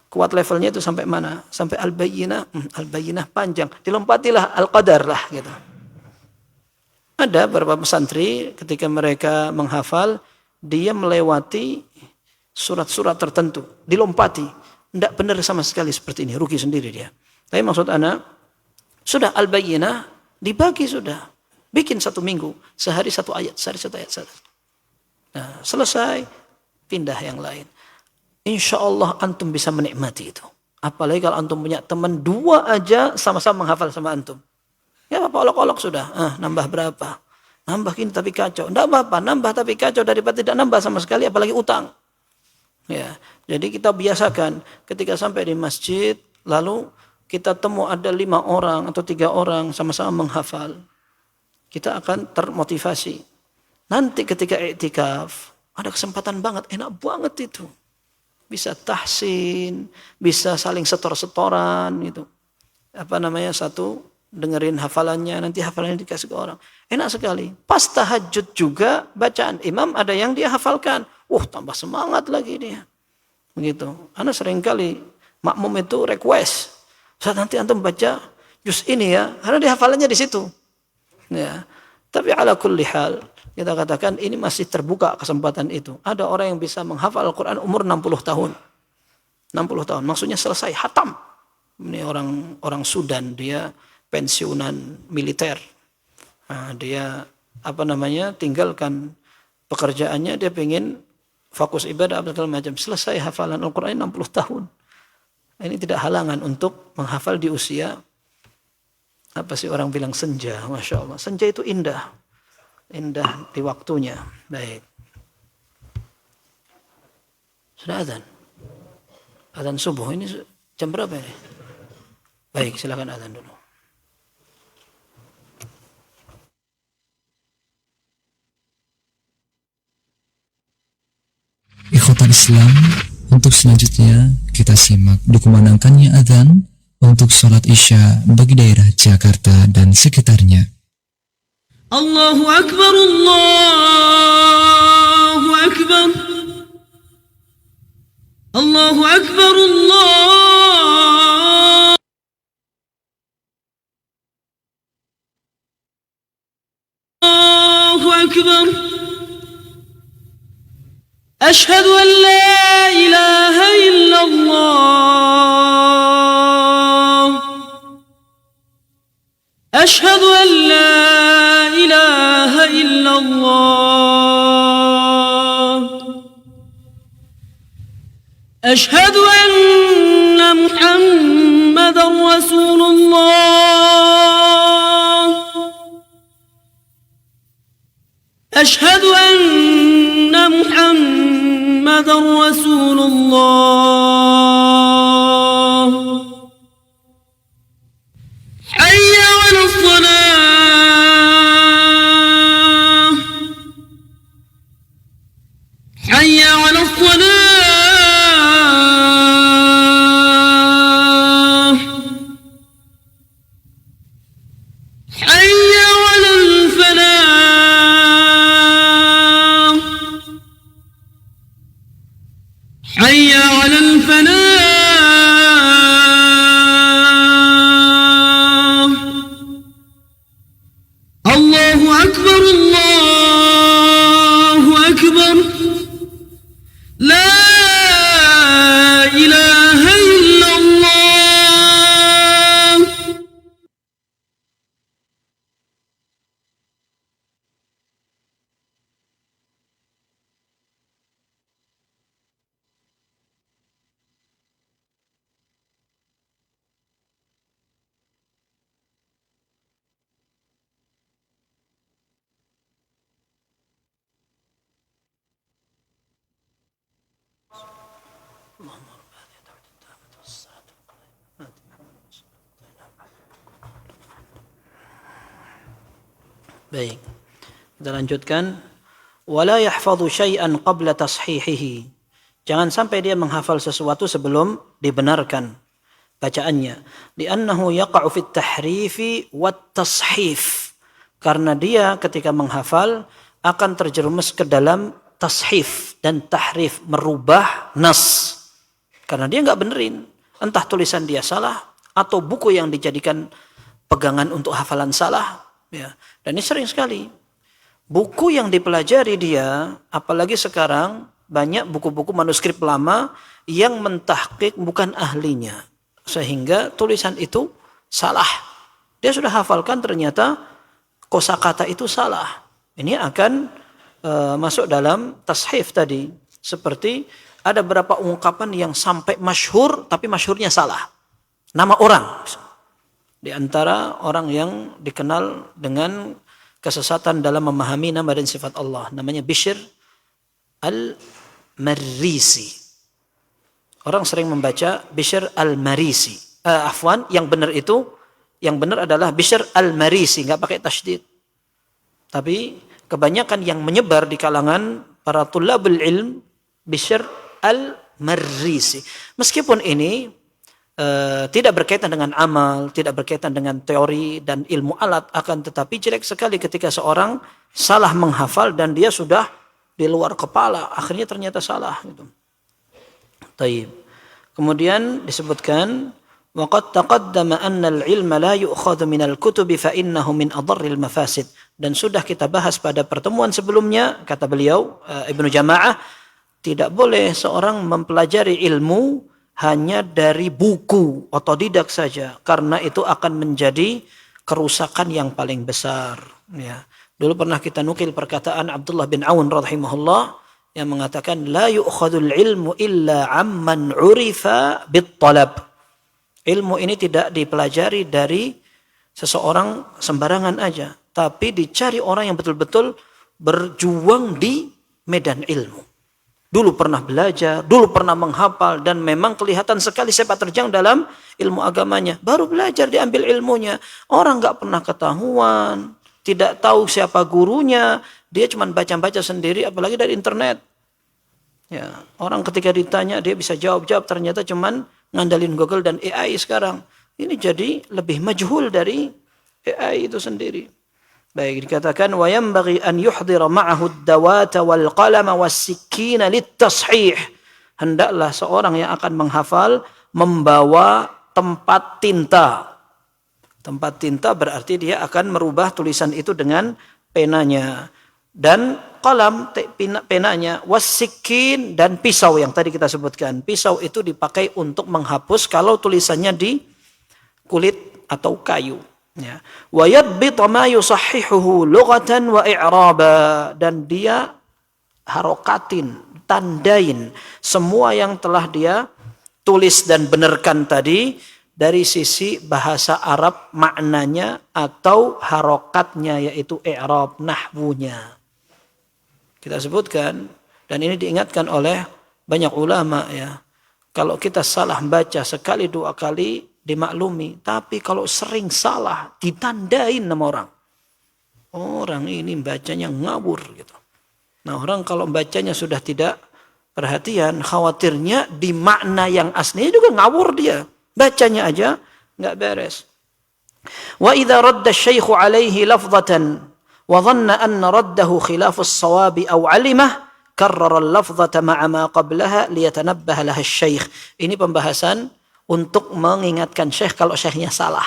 Speaker 3: Kuat levelnya itu sampai mana? Sampai Al-Bayyinah, Al-Bayyinah panjang. Dilompatilah Al-Qadar lah gitu. Ada beberapa pesantren ketika mereka menghafal, dia melewati surat-surat tertentu, dilompati. Tidak benar sama sekali seperti ini, rugi sendiri dia. Tapi maksud anak, sudah Al-Bayyinah, dibagi sudah. Bikin 1 minggu, sehari 1 ayat, sehari 1 ayat. Nah, selesai, pindah yang lain. Insya Allah antum bisa menikmati itu. Apalagi kalau antum punya teman 2 aja sama-sama menghafal sama antum. Ya apa, olok-olok sudah. Nambah berapa? Nambah ini tapi kacau. Tidak apa-apa, nambah tapi kacau daripada tidak nambah sama sekali, apalagi utang. Ya, jadi kita biasakan ketika sampai di masjid, lalu kita temu ada 5 orang atau 3 orang sama-sama menghafal, kita akan termotivasi. Nanti ketika iktikaf, ada kesempatan banget, enak banget itu. Bisa tahsin, bisa saling setor-setoran gitu. Satu dengerin hafalannya, nanti hafalannya dikasih ke orang. Enak sekali. Pas tahajud juga bacaan imam ada yang dia hafalkan. Tambah semangat lagi dia. Begitu. Ana sering kali makmum itu request, "Ustaz, nanti antum baca juz ini ya." Karena dia hafalannya di situ. Ya. Tapi ala kulli hal, kita katakan ini masih terbuka kesempatan itu. Ada orang yang bisa menghafal Al-Qur'an umur 60 tahun. 60 tahun, maksudnya selesai hatam. Ini orang Sudan, dia pensiunan militer. Nah, dia tinggalkan pekerjaannya, dia pengen fokus ibadah segala macam. Selesai hafalan Al-Qur'an 60 tahun. Ini tidak halangan untuk menghafal di usia orang bilang senja. Masya Allah, senja itu indah di waktunya. Baik, sudah azan subuh. Ini jam berapa ini? Baik, silakan azan dulu.
Speaker 2: Ikhwatal Islam, untuk selanjutnya kita simak dikumandangkannya adzan untuk sholat Isya bagi daerah Jakarta dan sekitarnya.
Speaker 4: Allahu Akbar, Allahu Akbar, Allahu Akbar, Allahu Akbar. أشهد أن لا إله إلا الله أشهد أن لا إله إلا الله أشهد أن محمدا رسول الله أشهد أن محمدا رسول الله حي على الصلاة حي على الصلاة حي على الفلاح حي على الفلاح الله أكبر الله أكبر لا إله إلا الله.
Speaker 3: Baik. Kita lanjutkan. Wala yahfadhu syai'an qabla tashihihi. Jangan sampai dia menghafal sesuatu sebelum dibenarkan bacaannya. Li'annahu yaqa'u fit tahrifi wat tashif. Karena dia ketika menghafal akan terjerumus ke dalam tashif dan tahrif, merubah nas. Karena dia nggak benerin. Entah tulisan dia salah atau buku yang dijadikan pegangan untuk hafalan salah. Ya. Dan ini sering sekali. Buku yang dipelajari dia, apalagi sekarang banyak buku-buku manuskrip lama yang mentahqiq bukan ahlinya. Sehingga tulisan itu salah. Dia sudah hafalkan ternyata kosakata itu salah. Ini akan masuk dalam tashif tadi. Seperti ada beberapa ungkapan yang sampai masyhur tapi masyhurnya salah. Nama orang. Di antara orang yang dikenal dengan kesesatan dalam memahami nama dan sifat Allah. Namanya Bishr al-Marisi. Orang sering membaca Bishr al-Marisi. Yang benar adalah Bishr al-Marisi. Nggak pakai tasydid. Tapi kebanyakan yang menyebar di kalangan para tulabul ilm Bishr al-Marisi. Meskipun ini tidak berkaitan dengan amal, tidak berkaitan dengan teori dan ilmu alat, akan tetapi jelek sekali ketika seorang salah menghafal dan dia sudah di luar kepala, akhirnya ternyata salah. Gitu. Taib. Kemudian disebutkan, وَقَدْ تَقَدَّمَ أَنَّ الْعِلْمَ لَا يُؤْخَذُ مِنَ الْكُتُبِ فَإِنَّهُ مِنْ أَضَرِّ الْمَفَاسِدِ. Dan sudah kita bahas pada pertemuan sebelumnya, kata beliau, Ibnu Jama'ah, tidak boleh seorang mempelajari ilmu hanya dari buku otodidak saja, karena itu akan menjadi kerusakan yang paling besar. Ya. Dulu pernah kita nukil perkataan Abdullah bin Aun rahimahullah yang mengatakan la yu'khadul ilmu illa amman urifa bit-talab. Ilmu ini tidak dipelajari dari seseorang sembarangan aja, tapi dicari orang yang betul-betul berjuang di medan ilmu. Dulu pernah belajar, dulu pernah menghafal, dan memang kelihatan sekali sepak terjang dalam ilmu agamanya. Baru belajar diambil ilmunya. Orang nggak pernah ketahuan, tidak tahu siapa gurunya, dia cuma baca-baca sendiri, apalagi dari internet. Ya, orang ketika ditanya dia bisa jawab-jawab, ternyata cuma ngandalin Google dan AI sekarang. Ini jadi lebih majhul dari AI itu sendiri. Baik, dikatakan wa yanbaghi an yuhdira ma'ahu ad-dawata wal qalama was-sikkina lit-tashih. Hendaklah seorang yang akan menghafal membawa tempat tinta. Tempat tinta berarti dia akan merubah tulisan itu dengan penanya. Dan qalam, penanya, was-sikkin, dan pisau yang tadi kita sebutkan. Pisau itu dipakai untuk menghapus kalau tulisannya di kulit atau kayu. Ya. Wa yadbita ma yusahhihuhu lughatan wa i'raba, dan dia harokatin, tandain semua yang telah dia tulis dan benarkan tadi dari sisi bahasa Arab maknanya atau harokatnya, yaitu i'rab, nahwunya. Kita sebutkan, dan ini diingatkan oleh banyak ulama ya. Kalau kita salah baca sekali dua kali dimaklumi, tapi kalau sering salah ditandain sama orang. Orang ini bacanya ngawur gitu. Nah, orang kalau bacanya sudah tidak perhatian, khawatirnya di makna yang aslinya juga ngawur dia. Bacanya aja nggak beres. Wa idza radda asy-syaikhu 'alaihi lafdhatan wa dhanna anna raddahu khilafu as-sawabi aw 'alimah karrara al-lafdhata ma'a ma qablaha liyatanabbaha laha asy-syaikh. Ini pembahasan untuk mengingatkan syekh kalau syekhnya salah.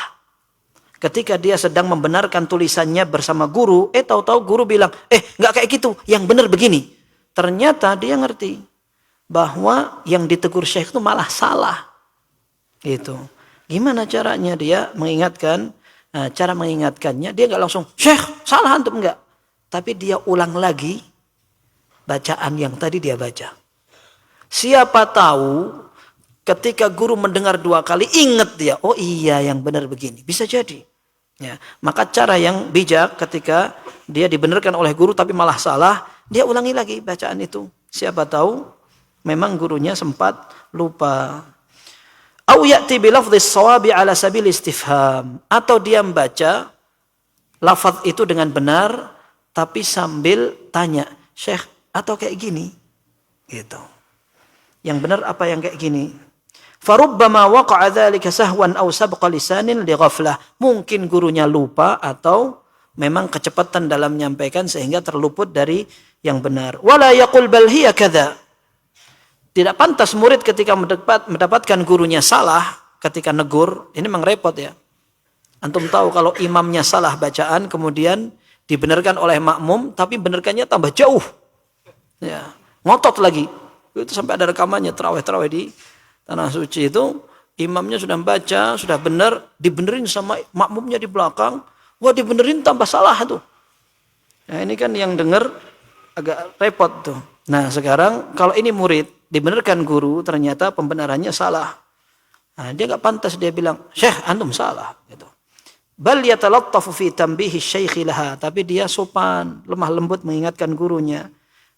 Speaker 3: Ketika dia sedang membenarkan tulisannya bersama guru, tahu-tahu guru bilang, nggak kayak gitu, yang benar begini. Ternyata dia ngerti bahwa yang ditegur syekh itu malah salah. Gitu. Gimana caranya dia mengingatkan? Nah, cara mengingatkannya, dia nggak langsung, syekh salah antum, enggak. Tapi dia ulang lagi bacaan yang tadi dia baca. Siapa tahu ketika guru mendengar dua kali, ingat dia, oh iya yang benar begini. Bisa jadi. Ya, maka cara yang bijak ketika dia dibenarkan oleh guru tapi malah salah, dia ulangi lagi bacaan itu. Siapa tahu memang gurunya sempat lupa. Au ya'ti bi lafdhis shawabi ala sabil istifham, atau dia membaca lafaz itu dengan benar tapi sambil tanya, Syekh, atau kayak gini? Gitu. Yang benar apa yang kayak gini? Farubbama waqa'a dzalika sahwan aw sabqa lisanin li ghaflah. Mungkin gurunya lupa atau memang kecepatan dalam menyampaikan sehingga terluput dari yang benar. Wala yaqul bal hiya kadza. Tidak pantas murid ketika mendapatkan gurunya salah ketika negur, ini memang repot ya. Antum tahu kalau imamnya salah bacaan kemudian dibenarkan oleh makmum tapi benarkannya tambah jauh. Ya, ngotot lagi. Itu sampai ada rekamannya tarawih di Tanah Suci itu, imamnya sudah baca, sudah benar, dibenerin sama makmumnya di belakang. Wah, dibenerin tambah salah tuh. Nah, ini kan yang dengar agak repot tuh. Nah, sekarang kalau ini murid, dibenarkan guru, ternyata pembenarannya salah. Nah, dia enggak pantas dia bilang, "Syekh, antum salah." Gitu. Bal yatalattafu fi tanbihi syaikhi laha, tapi dia sopan, lemah lembut mengingatkan gurunya.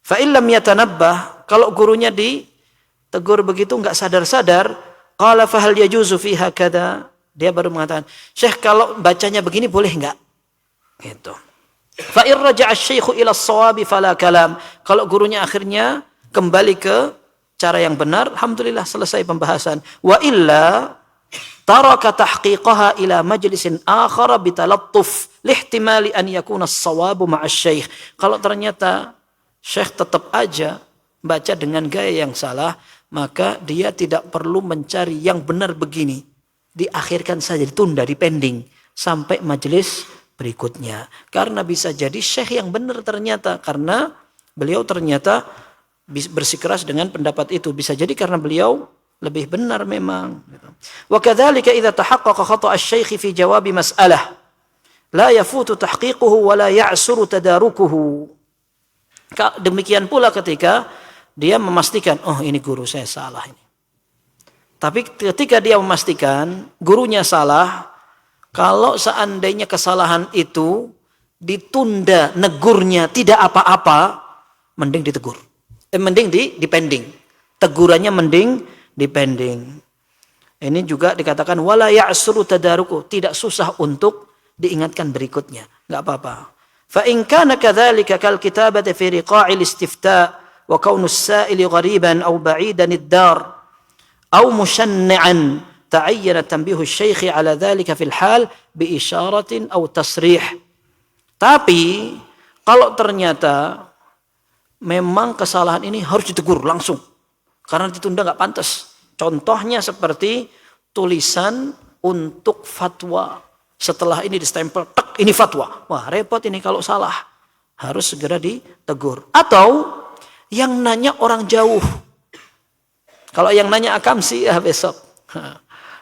Speaker 3: Fa illam yatanabbah, kalau gurunya ditegur begitu enggak sadar-sadar, qala fa hal yajuzu fiha kada, dia baru mengatakan, "Syekh, kalau bacanya begini boleh enggak?" Gitu. Fa in raja'a asy-syaikhu ila as-shawabi fala kalam. Kalau gurunya akhirnya kembali ke cara yang benar, alhamdulillah selesai pembahasan. Wa illa taraka tahqiqaha ila majlisin akhar bitalattuf lihtimali an yakuna as-shawabu ma'a asy-syaikh. Kalau ternyata Syekh tetap aja baca dengan gaya yang salah, maka dia tidak perlu mencari yang benar begini. Diakhirkan saja, ditunda, dipending sampai majelis berikutnya. Karena bisa jadi Syekh yang benar ternyata, karena beliau ternyata bersikeras dengan pendapat itu. Bisa jadi karena beliau lebih benar memang. Wa kadzalika idza tahaqqaqa khata' asy-syaikh fi jawabi mas'alah la yafutu tahqiquhu wa la ya'suru tadarukuhu. Demikian pula ketika dia memastikan, oh ini guru saya salah ini. Tapi ketika dia memastikan gurunya salah, kalau seandainya kesalahan itu ditunda negurnya tidak apa-apa, mending ditegur. Mending dipending. Tegurannya mending dipending. Ini juga dikatakan wala ya'suru tadaruku, tidak susah untuk diingatkan berikutnya, enggak apa-apa. Fa in kana kadzalika kal kitabati fi riqa'il istifta wa kaunus sa'ili ghariban aw ba'idan ad-dar aw mushanni'an ta'ayyana tanbihu asy-syaikh 'ala dzalika fil hal bi isyaratin aw tasrih. Tapi kalau ternyata memang kesalahan ini harus ditegur langsung karena ditunda enggak pantas. Contohnya seperti tulisan untuk fatwa. Setelah ini distempel, tek, ini fatwa. Wah, repot ini kalau salah. Harus segera ditegur. Atau yang nanya orang jauh. Kalau yang nanya Akamsi, ya besok.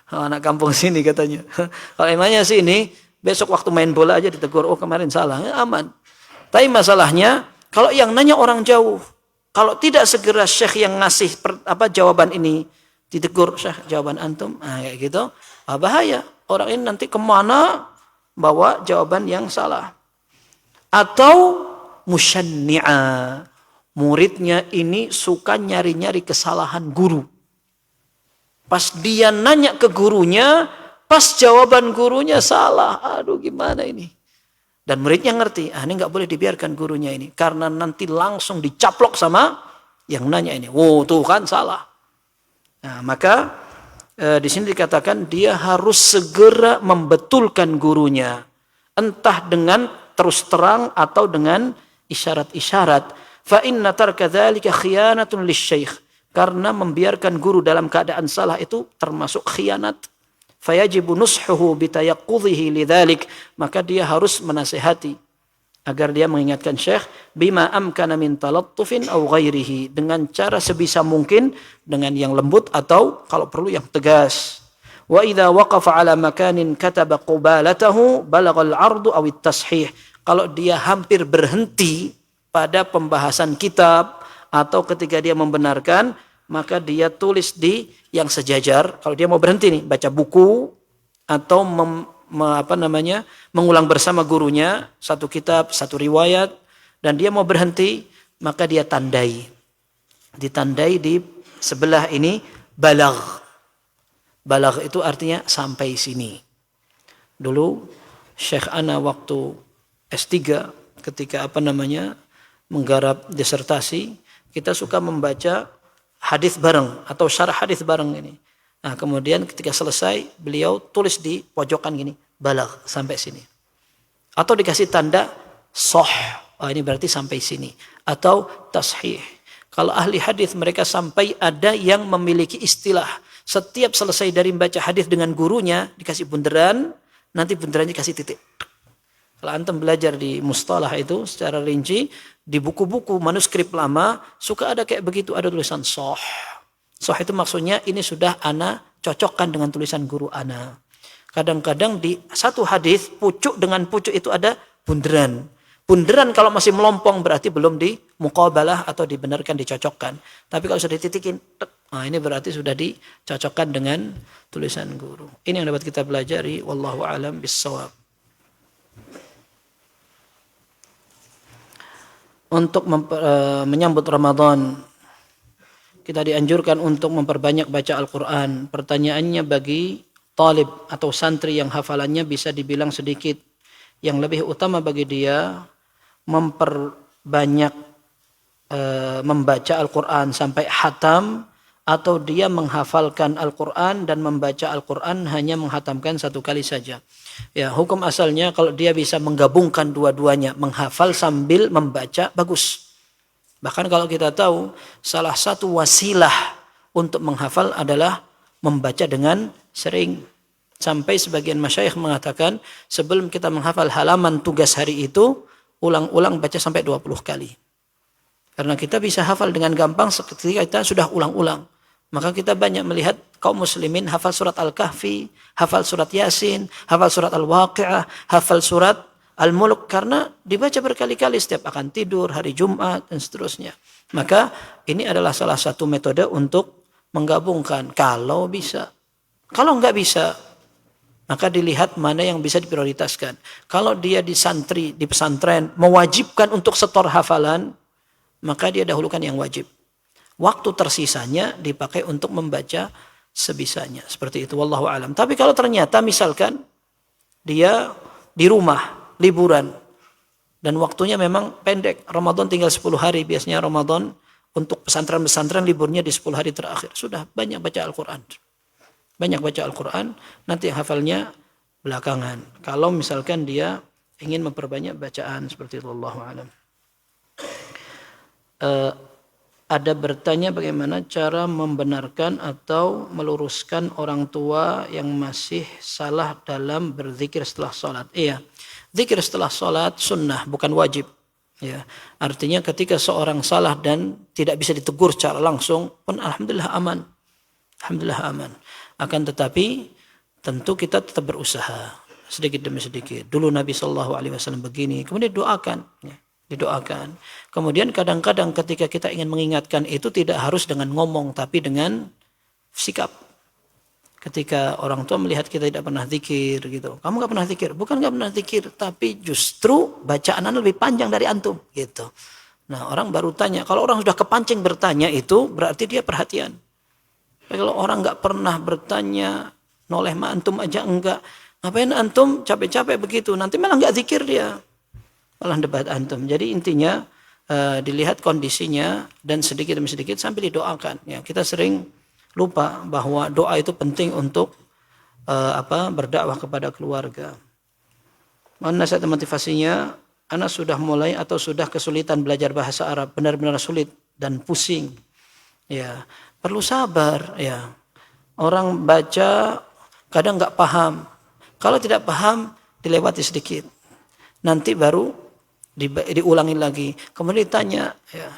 Speaker 3: Anak kampung sini katanya. Kalau yang nanya sini, besok waktu main bola aja ditegur. Oh, kemarin salah, ya, aman. Tapi masalahnya, kalau yang nanya orang jauh, kalau tidak segera Syekh yang ngasih jawaban ini, ditegur, Syekh, jawaban antum, kayak gitu, bahaya. Orang ini nanti kemana bawa jawaban yang salah. Atau musyanni'a, muridnya ini suka nyari-nyari kesalahan guru. Pas dia nanya ke gurunya, pas jawaban gurunya salah. Aduh, gimana ini? Dan muridnya ngerti, ini nggak boleh dibiarkan gurunya ini. Karena nanti langsung dicaplok sama yang nanya ini. Oh, tuh kan salah. Nah, maka di sini dikatakan dia harus segera membetulkan gurunya, entah dengan terus terang atau dengan isyarat-isyarat. Fa inna tarka dzalika khiyanatun lisyaikh, karena membiarkan guru dalam keadaan salah itu termasuk khianat. Fayajibu nushuhu bitayaqqudhihi lidzalik, maka dia harus menasihati agar dia mengingatkan Syekh bima amkana min talattufin aw ghairihi, dengan cara sebisa mungkin, dengan yang lembut atau kalau perlu yang tegas. Wa idza waqafa ala makanin kataba qubalatahu balagha al-'ardu aw at-tashih. Kalau dia hampir berhenti pada pembahasan kitab atau ketika dia membenarkan, maka dia tulis di yang sejajar. Kalau dia mau berhenti nih baca buku atau mengulang bersama gurunya satu kitab, satu riwayat, dan dia mau berhenti, maka dia tandai. Ditandai di sebelah ini balagh. Balagh itu artinya sampai sini. Dulu Syekh Ana waktu S3 ketika menggarap disertasi, kita suka membaca hadis bareng atau syarah hadis bareng ini. Nah, kemudian ketika selesai beliau tulis di pojokan gini, balagh sampai sini. Atau dikasih tanda sahih. Oh, ini berarti sampai sini. Atau tashih. Kalau ahli hadis mereka sampai ada yang memiliki istilah. Setiap selesai dari membaca hadis dengan gurunya dikasih bunderan, nanti bunderannya dikasih titik. Kalau antum belajar di mustalah itu secara rinci, di buku-buku manuskrip lama suka ada kayak begitu, ada tulisan sahih. Sahih itu maksudnya ini sudah ana cocokkan dengan tulisan guru ana. Kadang-kadang di satu hadis pucuk dengan pucuk itu ada bunderan. Bunderan kalau masih melompong berarti belum di muqabalah atau dibenarkan, dicocokkan. Tapi kalau sudah dititikin, nah ini berarti sudah dicocokkan dengan tulisan guru. Ini yang dapat kita pelajari. Wallahu a'lam bissawab. Untuk menyambut Ramadan, kita dianjurkan untuk memperbanyak baca Al-Quran. Pertanyaannya bagi talib atau santri yang hafalannya bisa dibilang sedikit, yang lebih utama bagi dia memperbanyak membaca Al-Quran sampai khatam, atau dia menghafalkan Al-Quran dan membaca Al-Quran hanya menghatamkan satu kali saja. Ya, hukum asalnya kalau dia bisa menggabungkan dua-duanya, menghafal sambil membaca, bagus. Bahkan kalau kita tahu salah satu wasilah untuk menghafal adalah membaca dengan sering. Sampai sebagian masyayikh mengatakan sebelum kita menghafal halaman tugas hari itu, ulang-ulang baca sampai 20 kali. Karena kita bisa hafal dengan gampang ketika kita sudah ulang-ulang. Maka kita banyak melihat kaum muslimin hafal surat Al-Kahfi, hafal surat Yasin, hafal surat Al-Waqi'ah, hafal surat Al-Mulk, karena dibaca berkali-kali setiap akan tidur, hari Jumat, dan seterusnya. Maka ini adalah salah satu metode untuk menggabungkan kalau bisa. Kalau enggak bisa, maka dilihat mana yang bisa diprioritaskan. Kalau dia di santri, di pesantren, mewajibkan untuk setor hafalan, maka dia dahulukan yang wajib. Waktu tersisanya dipakai untuk membaca sebisanya. Seperti itu, wallahu alam. Tapi kalau ternyata misalkan dia di rumah, liburan, dan waktunya memang pendek. Ramadan tinggal 10 hari. Biasanya Ramadan untuk pesantren-pesantren liburnya di 10 hari terakhir. Sudah banyak baca Al-Quran. Banyak baca Al-Quran, nanti hafalnya belakangan. Kalau misalkan dia ingin memperbanyak bacaan, seperti itu, wallahu alam. Ada bertanya bagaimana cara membenarkan atau meluruskan orang tua yang masih salah dalam berzikir setelah sholat. Iya, zikir setelah sholat sunnah, bukan wajib. Ya, artinya ketika seorang salah dan tidak bisa ditegur secara langsung pun alhamdulillah aman. Alhamdulillah aman. Akan tetapi tentu kita tetap berusaha sedikit demi sedikit. Dulu Nabi SAW begini, kemudian doakan. Ya. Didoakan. Kemudian kadang-kadang ketika kita ingin mengingatkan itu tidak harus dengan ngomong, tapi dengan sikap. Ketika orang tua melihat kita tidak pernah zikir gitu, kamu gak pernah zikir, bukan gak pernah zikir, tapi justru bacaan anda lebih panjang dari antum gitu. Nah, orang baru tanya. Kalau orang sudah kepancing bertanya itu berarti dia perhatian. Tapi kalau orang gak pernah bertanya, noleh ma antum aja enggak, ngapain antum capek-capek begitu, nanti malah gak zikir dia, malah debat antum. Jadi intinya dilihat kondisinya dan sedikit demi sedikit sambil didoakan. Ya, kita sering lupa bahwa doa itu penting untuk berdakwah kepada keluarga. Mohon nasihat motivasinya. Anak sudah mulai atau sudah kesulitan belajar bahasa Arab, benar-benar sulit dan pusing. Ya, perlu sabar. Ya, orang baca kadang nggak paham. Kalau tidak paham dilewati sedikit. Nanti baru diulangi lagi, kemudian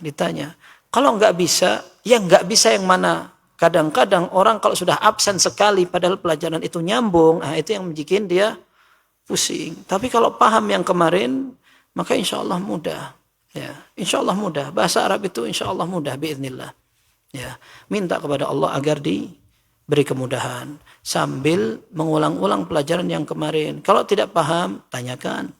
Speaker 3: ditanya. Kalau nggak bisa, ya nggak bisa yang mana? Kadang-kadang orang kalau sudah absen sekali, padahal pelajaran itu nyambung, itu yang bikin dia pusing. Tapi kalau paham yang kemarin, maka insya Allah mudah. Ya, insya Allah mudah. Bahasa Arab itu insya Allah mudah, biiznillah. Ya, minta kepada Allah agar diberi kemudahan sambil mengulang-ulang pelajaran yang kemarin. Kalau tidak paham, tanyakan.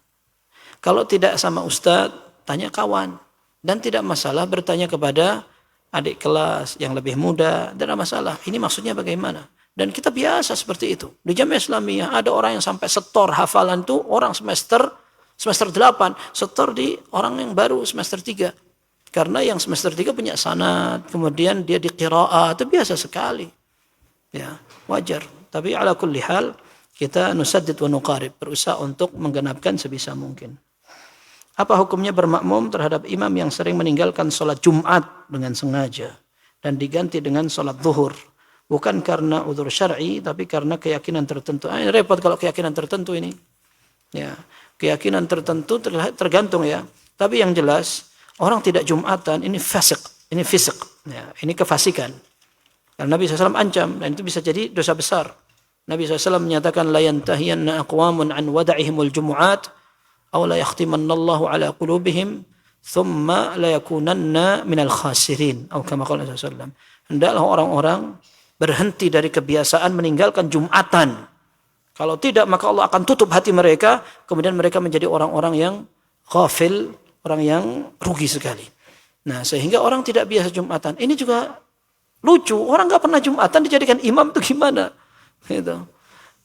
Speaker 3: Kalau tidak sama ustadz, tanya kawan. Dan tidak masalah bertanya kepada adik kelas yang lebih muda. Tidak masalah. Ini maksudnya bagaimana? Dan kita biasa seperti itu. Di Jamiah Islamiyah ada orang yang sampai setor hafalan itu orang semester Semester 8 setor di orang yang baru semester 3. Karena yang semester 3 punya sanad, kemudian dia di qiraah, itu biasa sekali. Ya, wajar. Tapi ala kulli hal kita nusaddid wa nuqarib, berusaha untuk menggenapkan sebisa mungkin. Apa hukumnya bermakmum terhadap imam yang sering meninggalkan sholat Jumat dengan sengaja dan diganti dengan sholat zuhur? Bukan karena udzur syar'i, tapi karena keyakinan tertentu. Ini repot kalau keyakinan tertentu ini. Ya, keyakinan tertentu tergantung ya. Tapi yang jelas orang tidak Jumatan ini fasik, ini fisik. Ya, ini kefasikan. Karena Nabi SAW ancam dan itu bisa jadi dosa besar. Nabi SAW menyatakan la yantahiyanna aqwamun an wada'ihimul jumu'at aw la yakhtimannallahu ala qulubihim thumma la yakunanna minal khasirin atau kama qala Rasulullah. Hendaklah orang-orang berhenti dari kebiasaan meninggalkan Jumatan. Kalau tidak maka Allah akan tutup hati mereka, kemudian mereka menjadi orang-orang yang ghafil, orang yang rugi sekali. Nah, sehingga orang tidak biasa Jumatan. Ini juga lucu, orang enggak pernah Jumatan dijadikan imam itu gimana? Gitu.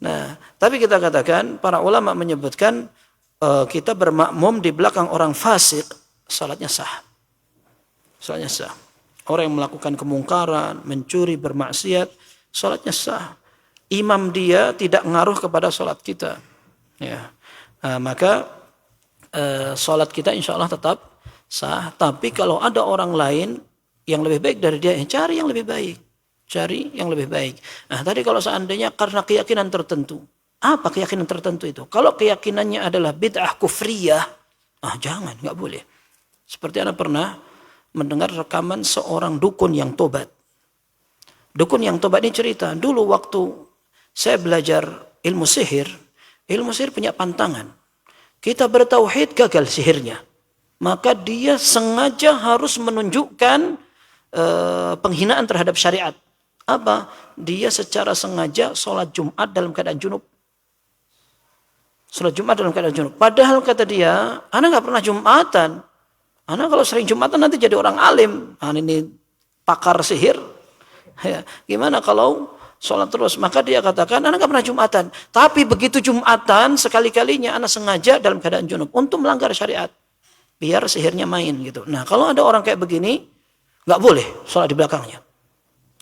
Speaker 3: Nah, tapi kita katakan para ulama menyebutkan kita bermakmum di belakang orang fasik, salatnya sah. Salatnya sah. Orang yang melakukan kemungkaran, mencuri, bermaksiat, salatnya sah. Imam dia tidak ngaruh kepada salat kita. Ya. Maka salat kita insya Allah tetap sah. Tapi kalau ada orang lain yang lebih baik dari dia, cari yang lebih baik. Cari yang lebih baik. Nah, tadi kalau seandainya karena keyakinan tertentu. Apa keyakinan tertentu itu? Kalau keyakinannya adalah bid'ah kufriyah, jangan, nggak boleh. Seperti Anda pernah mendengar rekaman seorang dukun yang tobat. Dukun yang tobat ini cerita, dulu waktu saya belajar ilmu sihir punya pantangan. Kita bertauhid, gagal sihirnya. Maka dia sengaja harus menunjukkan penghinaan terhadap syariat. Apa? Dia secara sengaja sholat Jumat dalam keadaan junub. Sholat Jumat dalam keadaan junub. Padahal kata dia, ana nggak pernah Jumatan. Ana kalau sering Jumatan nanti jadi orang alim. Ini pakar sihir. Ya, gimana kalau sholat terus? Maka dia katakan, ana nggak pernah Jumatan. Tapi begitu Jumatan, sekali-kalinya ana sengaja dalam keadaan junub untuk melanggar syariat. Biar sihirnya main gitu. Nah, kalau ada orang kayak begini, nggak boleh sholat di belakangnya.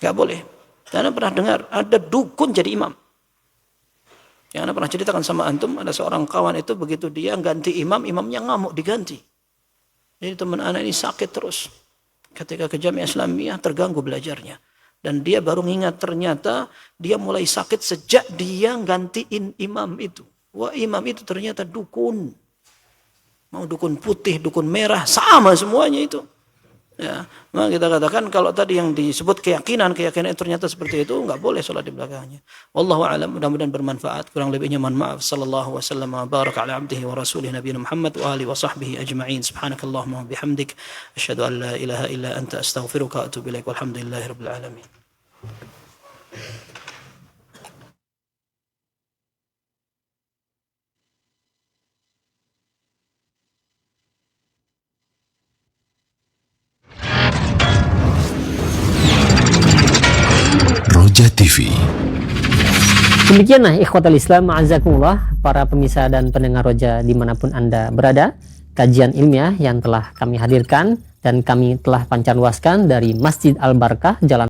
Speaker 3: Nggak boleh. Karena pernah dengar ada dukun jadi imam. Yang Anda pernah ceritakan sama antum, ada seorang kawan itu begitu dia ganti imam, imamnya ngamuk diganti. Jadi teman anak ini sakit terus. Ketika ke Jamiah Islamiyah terganggu belajarnya. Dan dia baru ingat ternyata dia mulai sakit sejak dia gantiin imam itu. Wah, imam itu ternyata dukun. Mau dukun putih, dukun merah, sama semuanya itu. Ya, maka kita katakan kalau tadi yang disebut keyakinan itu ternyata seperti itu, enggak boleh sholat di belakangnya. Wallahu a'lam, mudah-mudahan bermanfaat. Kurang lebihnya mohon maaf. Sallallahu wasallam wa baraka ala abdihi wa rasulih nabiyina Muhammad wa alihi wa sahbihi ajma'in. Subhanakallahumma wa bihamdik asyhadu an la ilaha illa anta astaghfiruka wa atubu ilaik. Walhamdulillahirabbil alamin.
Speaker 5: Roja TV.
Speaker 1: Demikianlah ikhwatal Islam ma'azakumullah, para pemirsa dan pendengar Roja dimanapun Anda berada, kajian ilmiah yang telah kami hadirkan dan kami telah pancarluaskan dari Masjid Al Barakah, Jalan